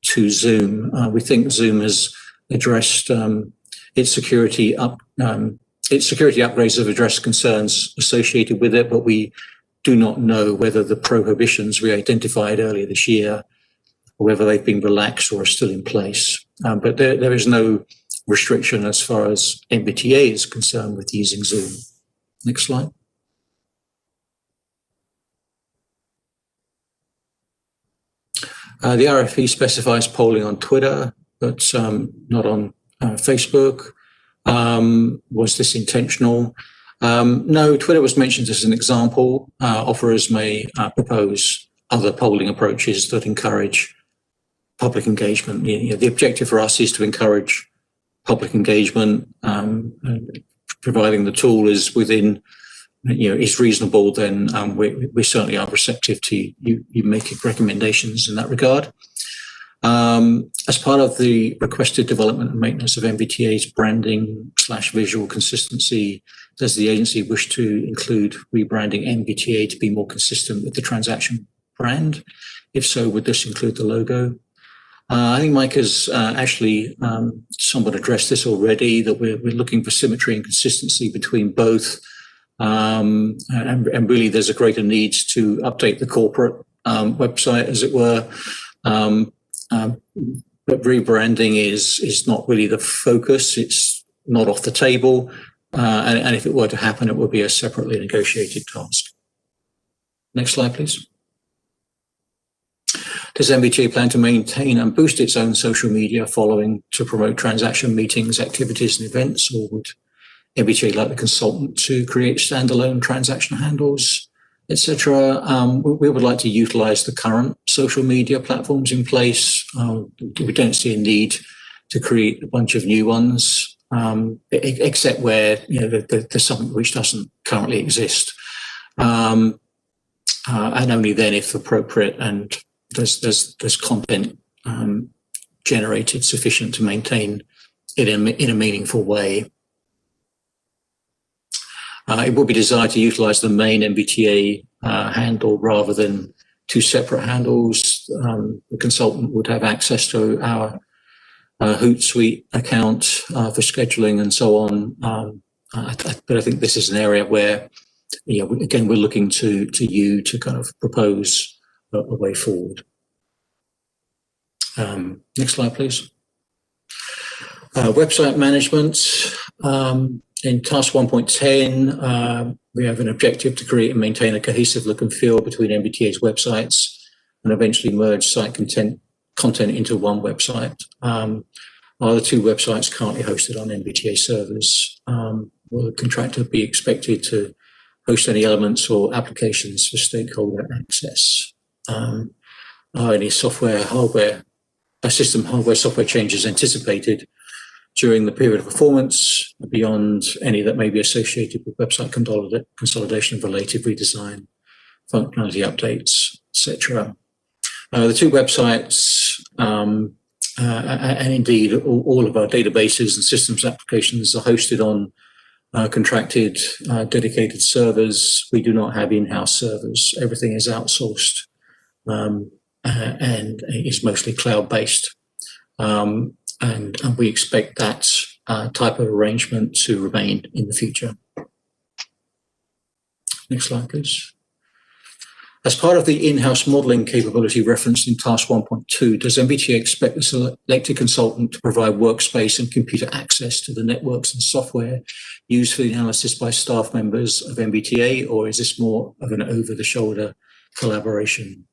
to Zoom. We think Zoom has addressed its security upgrades have addressed concerns associated with it, but we do not know whether the prohibitions we identified earlier this year, whether they've been relaxed or are still in place. But there is no restriction as far as NVTA is concerned with using Zoom. Next slide. The RFP specifies polling on Twitter, but not on Facebook. Was this intentional? No, Twitter was mentioned as an example. Offerers may propose other polling approaches that encourage public engagement. The objective for us is to encourage public engagement, providing the tool is within, is reasonable, then we certainly are receptive to you making recommendations in that regard. As part of the requested development and maintenance of NVTA's branding/visual consistency, does the agency wish to include rebranding NVTA to be more consistent with the TransAction brand? If so, would this include the logo? I think Mike has actually somewhat addressed this already, that we're looking for symmetry and consistency between both. And really there's a greater need to update the corporate website, as it were. But rebranding is not really the focus. It's not off the table. And if it were to happen, it would be a separately negotiated task. Next slide, please. Does NVTA plan to maintain and boost its own social media following to promote TransAction meetings, activities, and events? Or would NVTA like the consultant to create standalone TransAction handles, etc.? We would like to utilize the current social media platforms in place. We don't see a need to create a bunch of new ones, except where there's something which doesn't currently exist, and only then if appropriate and there's content generated sufficient to maintain it in a meaningful way. It would be desired to utilize the main NVTA handle rather than two separate handles. The consultant would have access to our Hootsuite account for scheduling and so on. But I think this is an area where, again, we're looking to you to kind of propose a way forward. Next slide, please. Website management. In task 1.10, we have an objective to create and maintain a cohesive look and feel between NVTA's websites and eventually merge site content into one website. Are the two websites currently hosted on NVTA servers? Will the contractor be expected to host any elements or applications for stakeholder access? Are any system hardware software changes anticipated during the period of performance beyond any that may be associated with website consolidation, related redesign, functionality updates, etc.? The two websites, and indeed all of our databases and systems applications are hosted on contracted dedicated servers. We do not have in-house servers. Everything is outsourced and is mostly cloud-based. And we expect that type of arrangement to remain in the future. Next slide, please. As part of the in-house modeling capability referenced in task 1.2, does NVTA expect the selected consultant to provide workspace and computer access to the networks and software used for the analysis by staff members of NVTA, or is this more of an over-the-shoulder collaboration?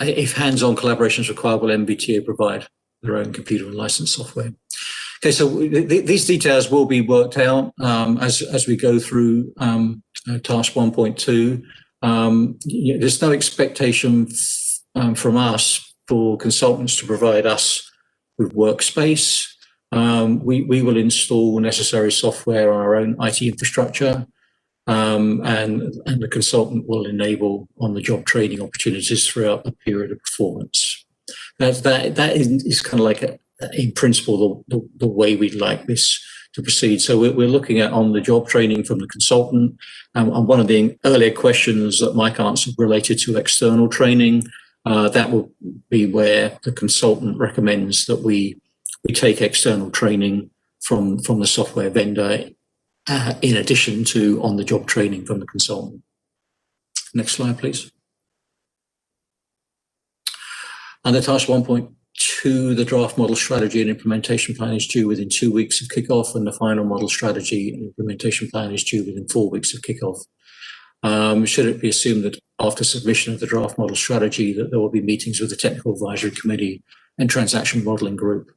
If hands-on collaboration is required, will NVTA provide their own computer and license software? Okay, so these details will be worked out as we go through task 1.2. There's no expectation from us for consultants to provide us with workspace. We will install necessary software on our own IT infrastructure. And the consultant will enable on-the-job training opportunities throughout the period of performance. That is kind of like, in principle, the way we'd like this to proceed. So we're looking at on-the-job training from the consultant. And one of the earlier questions that Mike answered related to external training, that will be where the consultant recommends that we take external training from the software vendor, in addition to on-the-job training from the consultant. Next slide, please. Under task 1.2, the draft model strategy and implementation plan is due within 2 weeks of kickoff, and the final model strategy and implementation plan is due within 4 weeks of kickoff. Should it be assumed that after submission of the draft model strategy that there will be meetings with the Technical Advisory Committee and Transaction Modelling Group?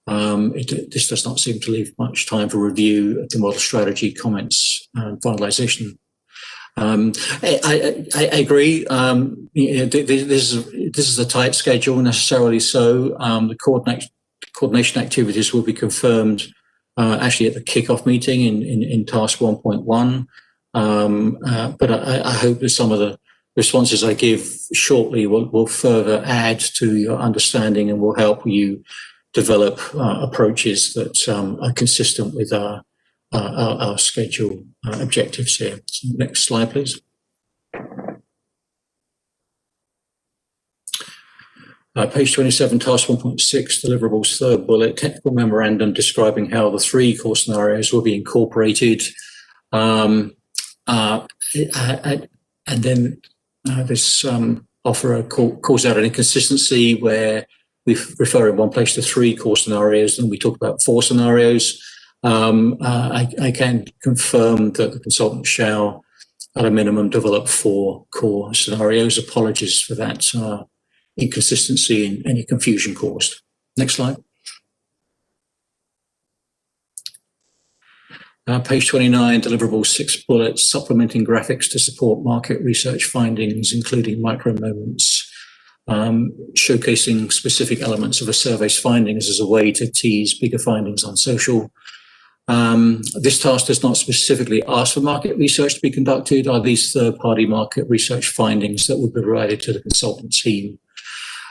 This does not seem to leave much time for review of the model strategy, comments, and finalisation. I agree. This is a tight schedule, necessarily so. The coordination activities will be confirmed actually at the kickoff meeting in task 1.1. But I hope that some of the responses I give shortly will further add to your understanding and will help you develop approaches that are consistent with our schedule objectives here. So next slide, please. Page 27, task 1.6, deliverables, third bullet, technical memorandum describing how the 3 core scenarios will be incorporated. And then this offer calls out an inconsistency where we refer in one place to 3 core scenarios and we talk about 4 scenarios. I can confirm that the consultant shall, at a minimum, develop 4 core scenarios. Apologies for that inconsistency and any confusion caused. Next slide. Page 29, deliverables, 6 bullets, supplementing graphics to support market research findings, including micro moments, showcasing specific elements of a survey's findings as a way to tease bigger findings on social. This task does not specifically ask for market research to be conducted. Are these third-party market research findings that will be provided to the consultant team?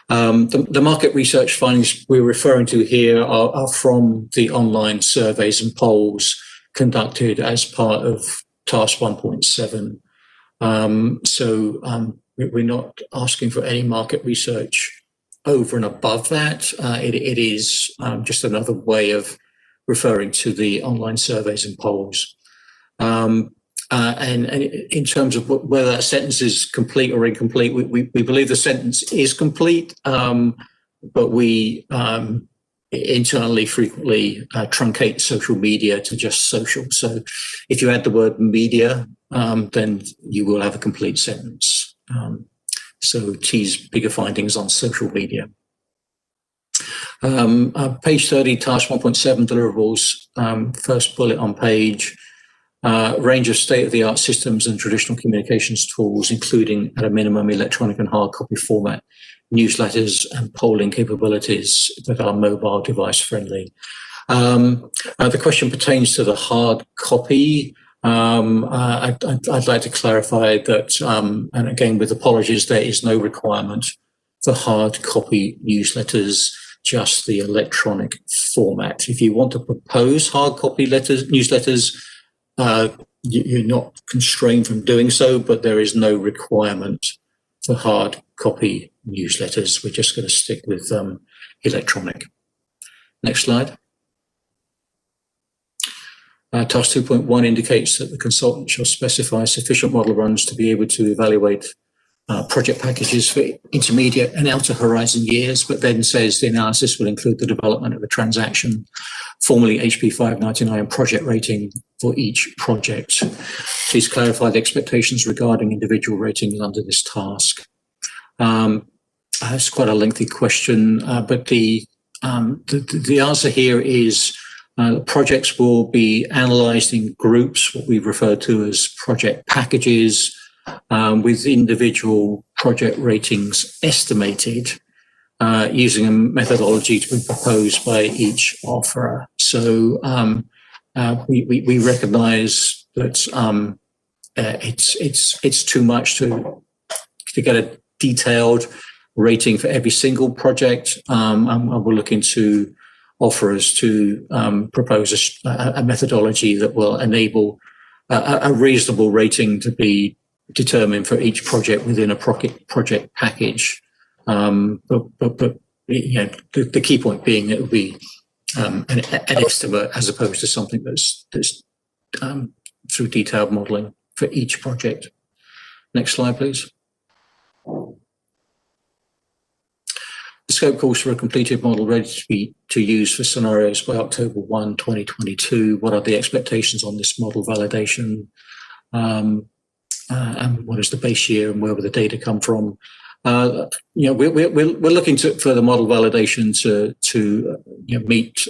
The market research findings we're referring to here are from the online surveys and polls conducted as part of task 1.7. We're not asking for any market research over and above that. It is just another way of referring to the online surveys and polls. And in terms of whether that sentence is complete or incomplete, we believe the sentence is complete, but we internally frequently truncate social media to just social. So if you add the word media, then you will have a complete sentence. So tease bigger findings on social media. Page 30, task 1.7, deliverables, first bullet on page. Range of state-of-the-art systems and traditional communications tools, including at a minimum electronic and hard copy format, newsletters and polling capabilities that are mobile device friendly. The question pertains to the hard copy. I'd like to clarify that, and again, with apologies, there is no requirement for hard copy newsletters, just the electronic format. If you want to propose hard copy newsletters, you're not constrained from doing so, but there is no requirement for hard copy newsletters. We're just going to stick with electronic. Next slide. Task 2.1 indicates that the consultant shall specify sufficient model runs to be able to evaluate project packages for intermediate and outer horizon years, but then says the analysis will include the development of a transaction, formerly HP 599 project rating for each project. Please clarify the expectations regarding individual ratings under this task. It's quite a lengthy question, but the answer here is projects will be analysed in groups, what we refer to as project packages, with individual project ratings estimated using a methodology to be proposed by each offerer. So we recognise that it's too much to get a detailed rating for every single project, and we're looking to offerers to propose a methodology that will enable a reasonable rating to be determined for each project within a project package. But you know, the key point being it will be an estimate as opposed to something that's through detailed modelling for each project. Next slide, please. The scope calls for a completed model ready to use for scenarios by October 1, 2022. What are the expectations on this model validation? and what is the base year and where will the data come from. We're looking for the model validation to meet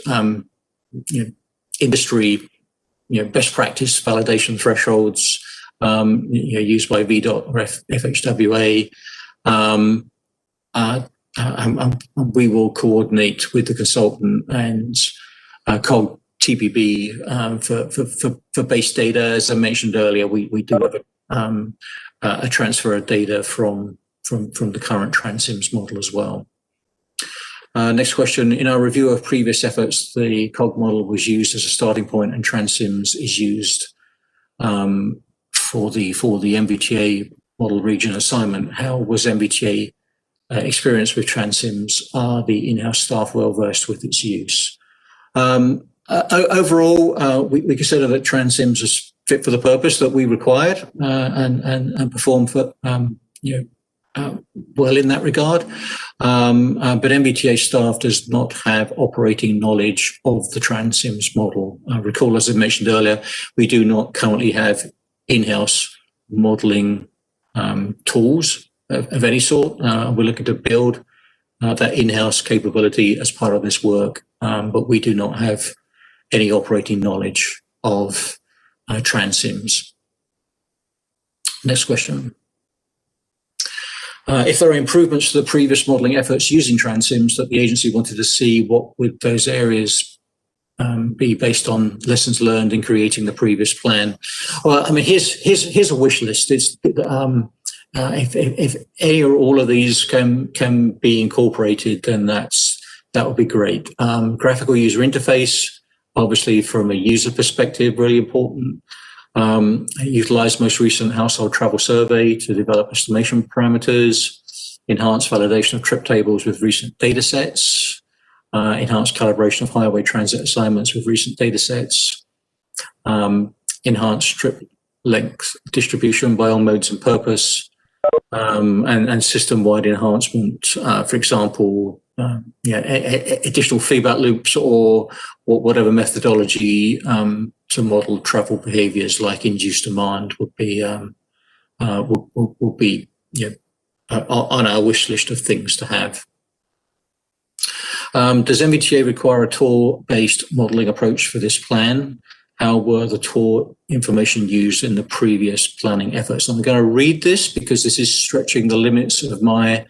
industry best practice validation thresholds used by VDOT or FHWA. We will coordinate with the consultant and COG TPB for base data. As I mentioned earlier, we do have a transfer of data from the current TransSims model as well. Next question. In our review of previous efforts, the COG model was used as a starting point, and TransSims is used for the NVTA model region assignment. How was NVTA experience with TransSims? Are the in-house staff well versed with its use? Overall, we consider that TransSims was fit for the purpose that we required and performed for well in that regard. But NVTA staff does not have operating knowledge of the TransSims model. Recall, as I mentioned earlier, we do not currently have in-house modeling tools of any sort. We're looking to build that in-house capability as part of this work, but we do not have any operating knowledge of TransSims. Next question. If there are improvements to the previous modelling efforts using TransSims that the agency wanted to see, what would those areas be based on lessons learned in creating the previous plan? Well, I mean, here's a wish list. It's if any or all of these can be incorporated, then that would be great. Graphical user interface, obviously from a user perspective, really important. Utilize most recent household travel survey to develop estimation parameters, enhance validation of trip tables with recent data sets, enhance calibration of highway transit assignments with recent data sets, enhance trip length distribution by all modes and purpose, and system-wide enhancement, for example, additional feedback loops or whatever methodology to model travel behaviors like induced demand would be on our wish list of things to have. Does NVTA require a tour-based modeling approach for this plan? How were the tour information used in the previous planning efforts? I'm going to read this because this is stretching the limits of my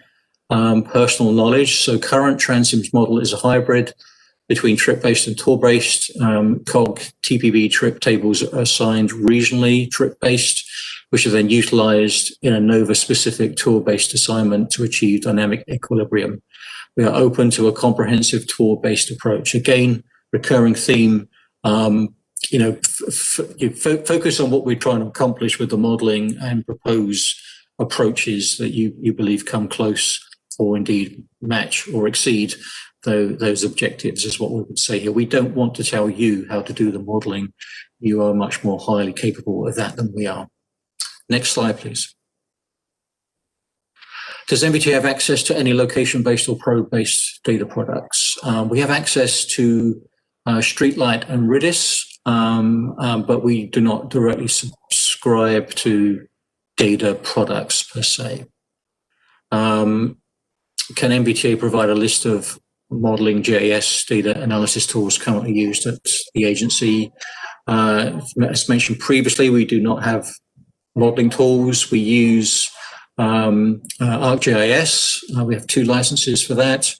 personal knowledge. So current TransSims model is a hybrid between trip-based and tour-based. COG TPB trip tables are assigned regionally trip-based, which are then utilized in a NOVA-specific tour-based assignment to achieve dynamic equilibrium. We are open to a comprehensive tour-based approach. Again, recurring theme, focus on what we're trying to accomplish with the modeling and propose approaches that you believe come close or indeed match or exceed those objectives is what we would say here. We don't want to tell you how to do the modeling. You are much more highly capable of that than we are. Next slide, please. Does NVTA have access to any location-based or probe-based data products? We have access to Streetlight and RIDIS, but we do not directly subscribe to data products per se. Can NVTA provide a list of modeling GIS data analysis tools currently used at the agency? As mentioned previously, we do not have modeling tools. We use ArcGIS. We have 2 licenses for that.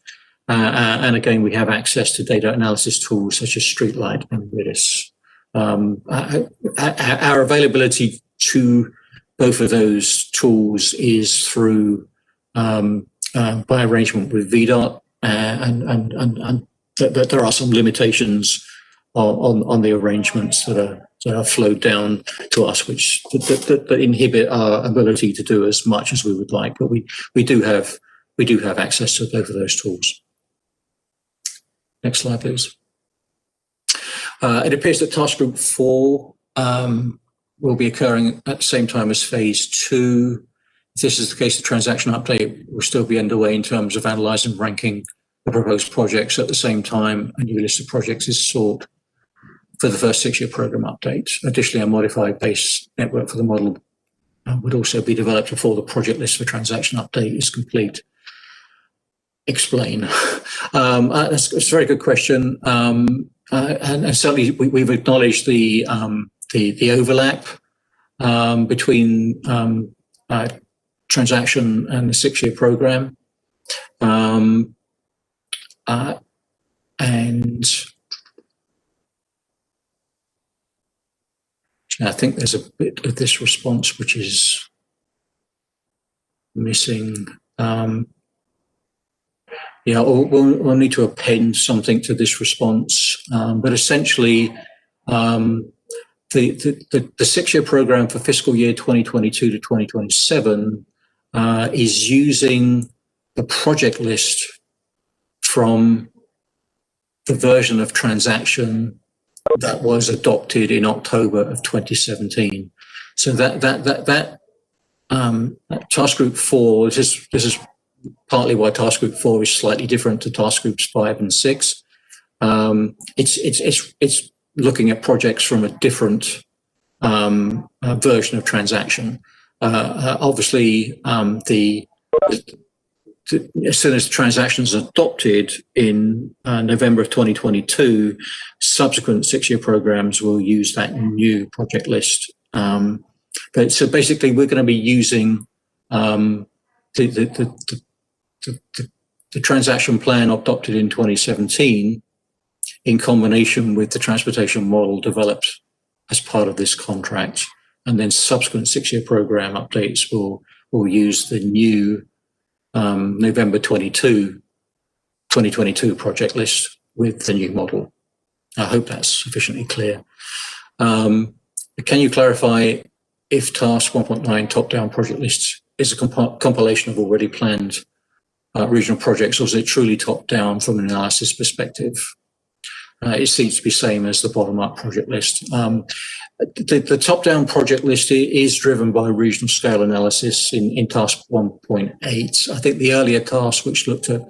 And again, we have access to data analysis tools such as Streetlight and RIDIS. Our availability to both of those tools is through by arrangement with VDOT, and there are some limitations on the arrangements that are flowed down to us, which that inhibit our ability to do as much as we would like. But we do have access to both of those tools. Next slide, please. It appears that Task Group 4 will be occurring at the same time as Phase 2. If this is the case, the transaction update will still be underway in terms of analysing and ranking the proposed projects at the same time. A new list of projects is sought for the first 6-year programme update. Additionally, a modified base network for the model would also be developed before the project list for transaction update is complete. Explain. That's a very good question, and certainly we've acknowledged the overlap between transaction and the 6-year program, and I think there's a bit of this response which is missing. Yeah, we'll need to append something to this response, but essentially, the 6-year program for fiscal year 2022 to 2027 is using the project list from the version of transaction that was adopted in October of 2017. So that task group 4, this is partly why task group 4 is slightly different to task groups 5 and 6. It's looking at projects from a different version of transaction. Obviously, as soon as transactions adopted in November of 2022, subsequent 6-year programs will use that new project list. But so basically, we're going to be using the transaction plan adopted in 2017 in combination with the transportation model developed as part of this contract. And then subsequent 6-year program updates will use the new November 2022 project list with the new model. I hope that's sufficiently clear. Can you clarify if task 1.9 top-down project list is a compilation of already planned regional projects, or is it truly top-down from an analysis perspective? It seems to be same as the bottom-up project list. The top-down project list is driven by regional scale analysis in task 1.8. I think the earlier task, which looked at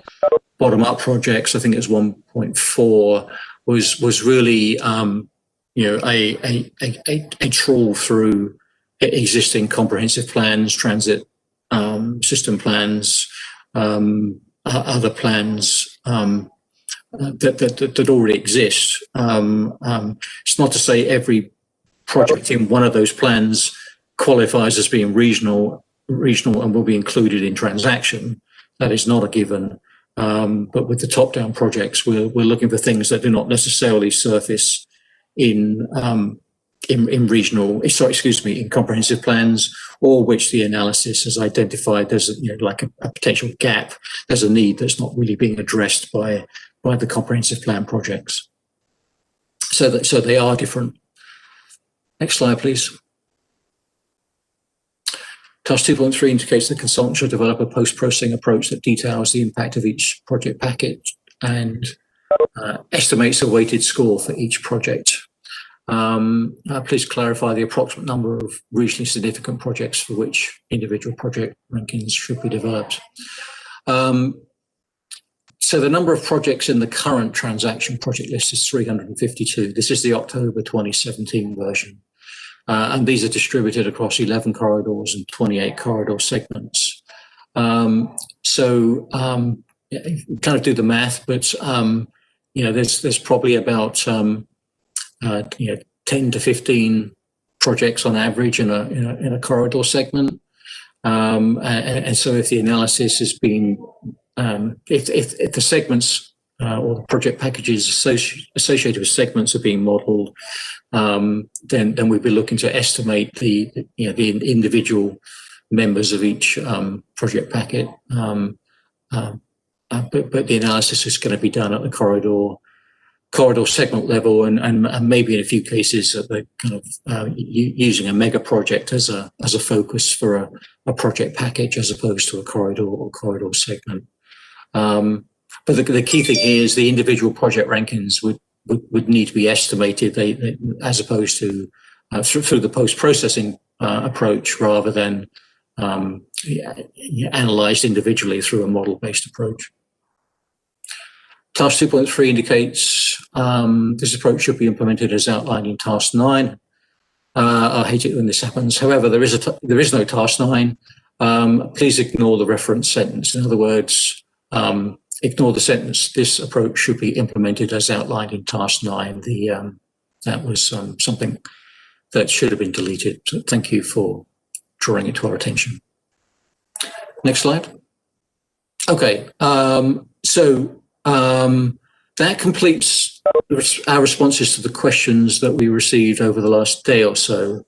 bottom-up projects, I think it was 1.4, was really a trawl through existing comprehensive plans, transit system plans, other plans that already exist. It's not to say every project in one of those plans qualifies as being regional and will be included in transaction. That is not a given. But with the top-down projects, we're looking for things that do not necessarily surface in comprehensive plans, or which the analysis has identified there's like a potential gap, there's a need that's not really being addressed by the comprehensive plan projects. So they are different. Next slide, please. Task 2.3 indicates the consultant should develop a post-processing approach that details the impact of each project package and estimates a weighted score for each project. Please clarify the approximate number of regionally significant projects for which individual project rankings should be developed. So the number of projects in the current transaction project list is 352. This is the October 2017 version. And these are distributed across 11 corridors and 28 corridor segments. Kind of do the math, but there's probably about 10 to 15 projects on average in a corridor segment. And so if the analysis has been, if the segments or the project packages associated with segments are being modeled, then we'd be looking to estimate the individual members of each project packet. But the analysis is going to be done at the corridor segment level, and maybe in a few cases at the kind of using a mega project as a focus for a project package as opposed to a corridor or corridor segment. But the key thing here is the individual project rankings would need to be estimated as opposed to through the post-processing approach rather than analysed individually through a model-based approach. Task 2.3 indicates this approach should be implemented as outlined in Task 9. I hate it when this happens. However, there is no task 9. Please ignore the reference sentence. In other words, ignore the sentence. This approach should be implemented as outlined in task 9. That was something that should have been deleted. So thank you for drawing it to our attention. Next slide. Okay, that completes our responses to the questions that we received over the last day or so.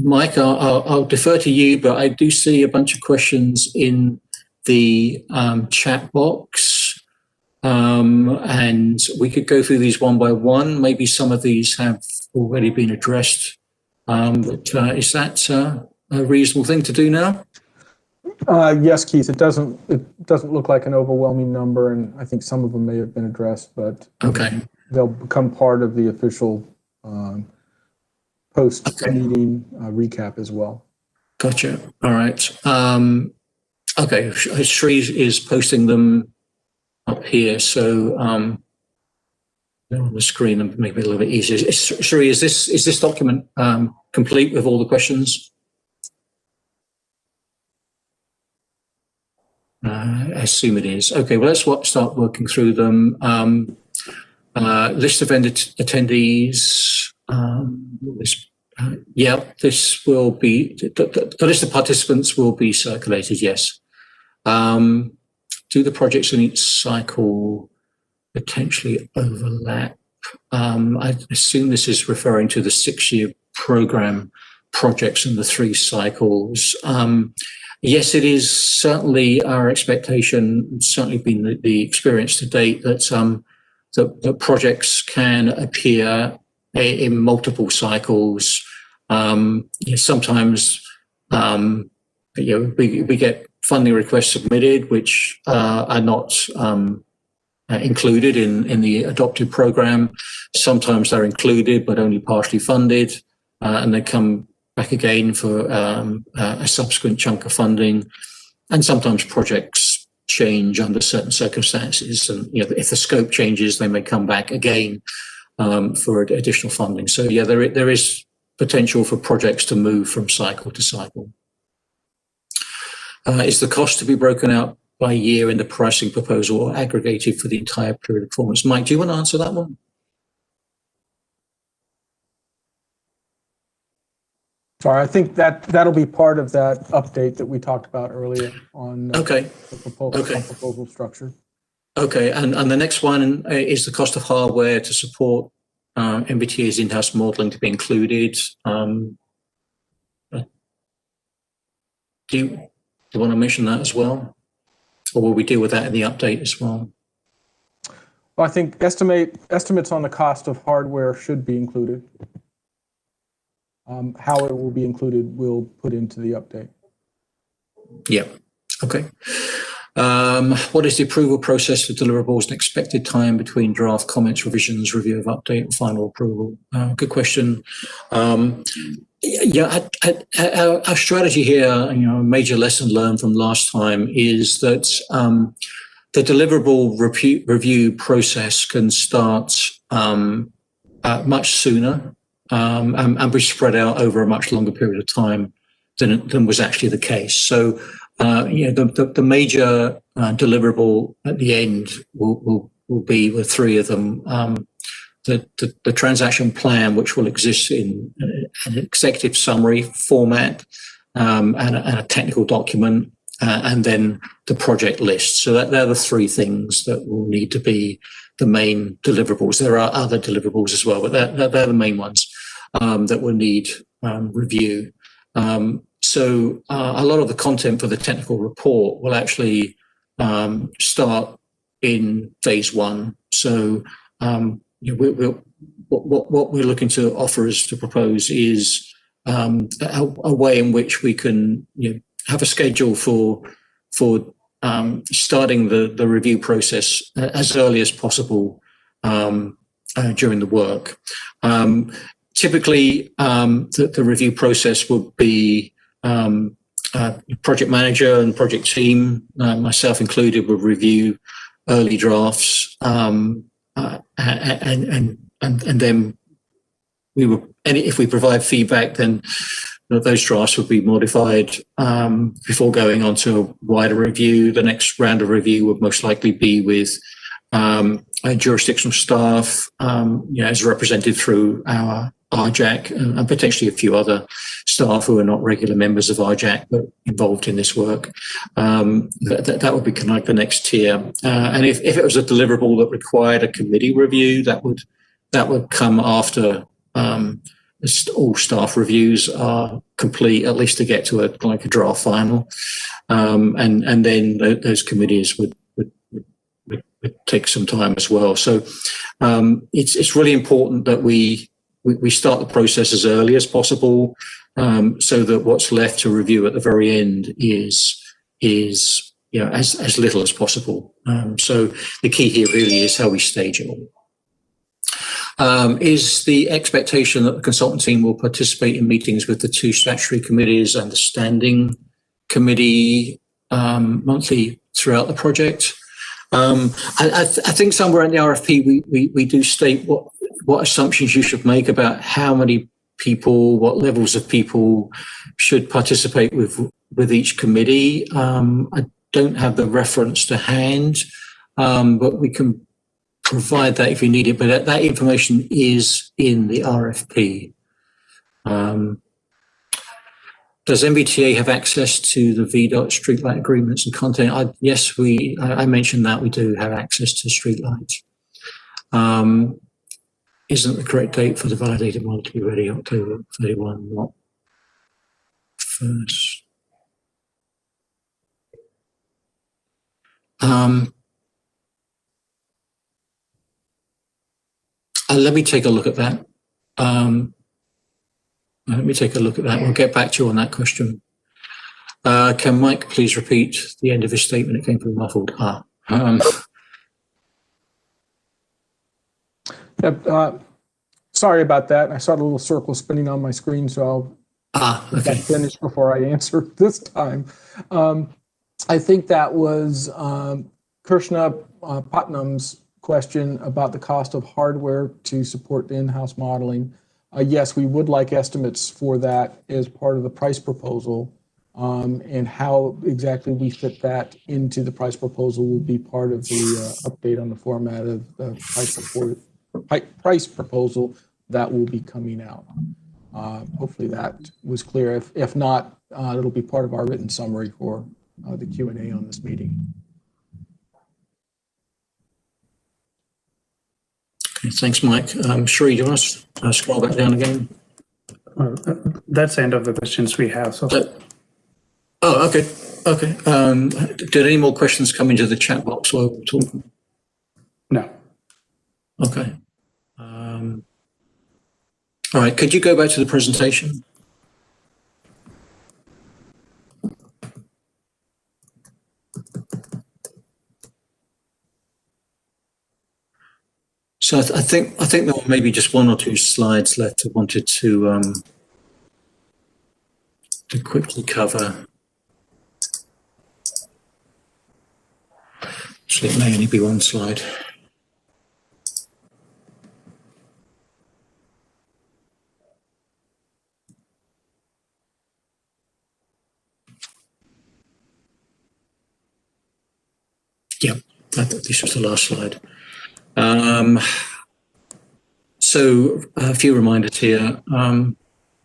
Mike, I'll defer to you, but I do see a bunch of questions in the chat box, and we could go through these one by one. Maybe some of these have already been addressed, but is that a reasonable thing to do now? Yes, Keith. It doesn't look like an overwhelming number, and I think some of them may have been addressed, but okay, they'll become part of the official post-meeting recap as well. Gotcha. All right. Okay, Sri is posting them up here, so on the screen and make it a little bit easier. Sri, is this document complete with all the questions? I assume it is. Okay, well, let's start working through them. List of attendees. This will be, the list of participants will be circulated, yes. Do the projects in each cycle potentially overlap? I assume this is referring to the 6-year program projects and the 3 cycles. Yes, it is certainly our expectation, certainly been the experience to date, that the projects can appear in multiple cycles. Sometimes we get funding requests submitted which are not included in the adopted program. Sometimes they're included but only partially funded, and they come back again for a subsequent chunk of funding. And sometimes projects change under certain circumstances, and if the scope changes, they may come back again for additional funding. So yeah, there is potential for projects to move from cycle to cycle. Is the cost to be broken out by year in the pricing proposal or aggregated for the entire period of performance? Mike, do you want to answer that one? Sorry, I think that'll be part of that update that we talked about earlier on the proposal structure. Okay, and the next one is the cost of hardware to support NVTA's in-house modeling to be included. Do you want to mention that as well? Or will we deal with that in the update as well? Well, I think estimates on the cost of hardware should be included. How it will be included, we'll put into the update. Yeah, okay. What is the approval process for deliverables and expected time between draft comments, revisions, review of update, and final approval? Good question. Our strategy here, a major lesson learned from last time is that the deliverable review process can start much sooner and be spread out over a much longer period of time than was actually the case. So, the major deliverable at the end will be the 3 of them. The transaction plan, which will exist in an executive summary format and a technical document, and then the project list. So they're the 3 things that will need to be the main deliverables. There are other deliverables as well, but they're the main ones that will need review. So a lot of the content for the technical report will actually start in phase 1. So what we're looking to offer is to propose is a way in which we can have a schedule for starting the review process as early as possible during the work. Typically, the review process will be project manager and project team, myself included, will review early drafts and then if we provide feedback, then those drafts would be modified before going on to a wider review. The next round of review would most likely be with jurisdictional staff, as represented through our RJAC and potentially a few other staff who are not regular members of RJAC but involved in this work. That would be kind of like the next tier. And if it was a deliverable that required a committee review, that would come after all staff reviews are complete, at least to get to a draft final, and then those committees would take some time as well. So it's really important that we start the process as early as possible, so that what's left to review at the very end is as little as possible. So the key here really is how we stage it all. Is the expectation that the consultant team will participate in meetings with the 2 statutory committees and the standing committee monthly throughout the project? I think somewhere in the RFP we do state what assumptions you should make about how many people, what levels of people should participate with each committee. I don't have the reference to hand, but we can provide that if you need it, but that information is in the RFP. Does NVTA have access to the VDOT streetlight agreements and content? Yes, I mentioned that we do have access to streetlights. Isn't the correct date for the validated model to be ready October 31, not 1st? Let me take a look at that. We'll get back to you on that question. Can Mike please repeat the end of his statement? It came through muffled. Sorry about that. I saw the little circle spinning on my screen, so I'll finish before I answer this time. I think that was Krishna Putnam's question about the cost of hardware to support the in-house modeling. Yes, we would like estimates for that as part of the price proposal, and how exactly we fit that into the price proposal will be part of the update on the format of the price proposal that will be coming out. Hopefully that was clear. If not, it'll be part of our written summary for the Q&A on this meeting. Okay, thanks, Mike. Sri, do you want to scroll back down again? That's the end of the questions we have. So. Okay. Did any more questions come into the chat box while we're talking? No. Okay. All right, could you go back to the presentation? So I think there were maybe just 1 or 2 slides left I wanted to quickly cover. Actually, it may only be 1 slide. Yeah, this was the last slide. So a few reminders here.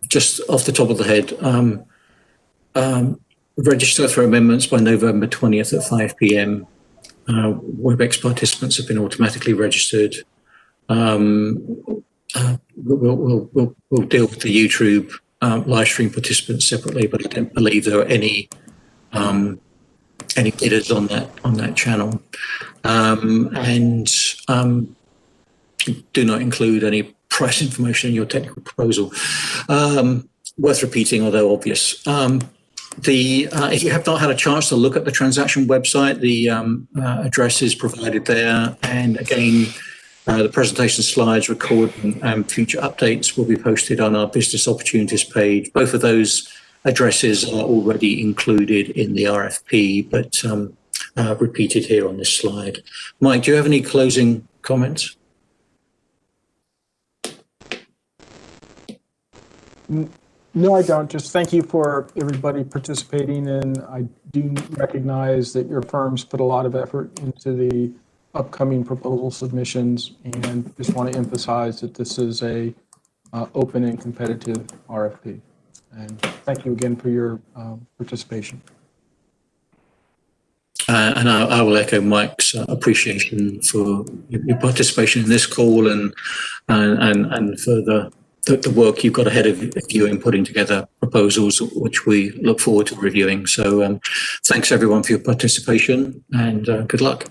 Just off the top of the head, register for amendments by November 20th at 5 p.m. WebEx participants have been automatically registered. We'll deal with the YouTube live stream participants separately, but I don't believe there are any bidders on that channel, and do not include any price information in your technical proposal. Worth repeating, although obvious. If you have not had a chance to look at the TransAction website, the address is provided there, and again, the presentation slides, recording, and future updates will be posted on our business opportunities page. Both of those addresses are already included in the RFP, but repeated here on this slide. Mike, do you have any closing comments? No, I don't. Just thank you for everybody participating, and I do recognize that your firms put a lot of effort into the upcoming proposal submissions, and just want to emphasize that this is a open and competitive RFP. And thank you again for your participation. And I will echo Mike's appreciation for your participation in this call and for the work you've got ahead of you in putting together proposals, which we look forward to reviewing. So thanks everyone for your participation, and good luck.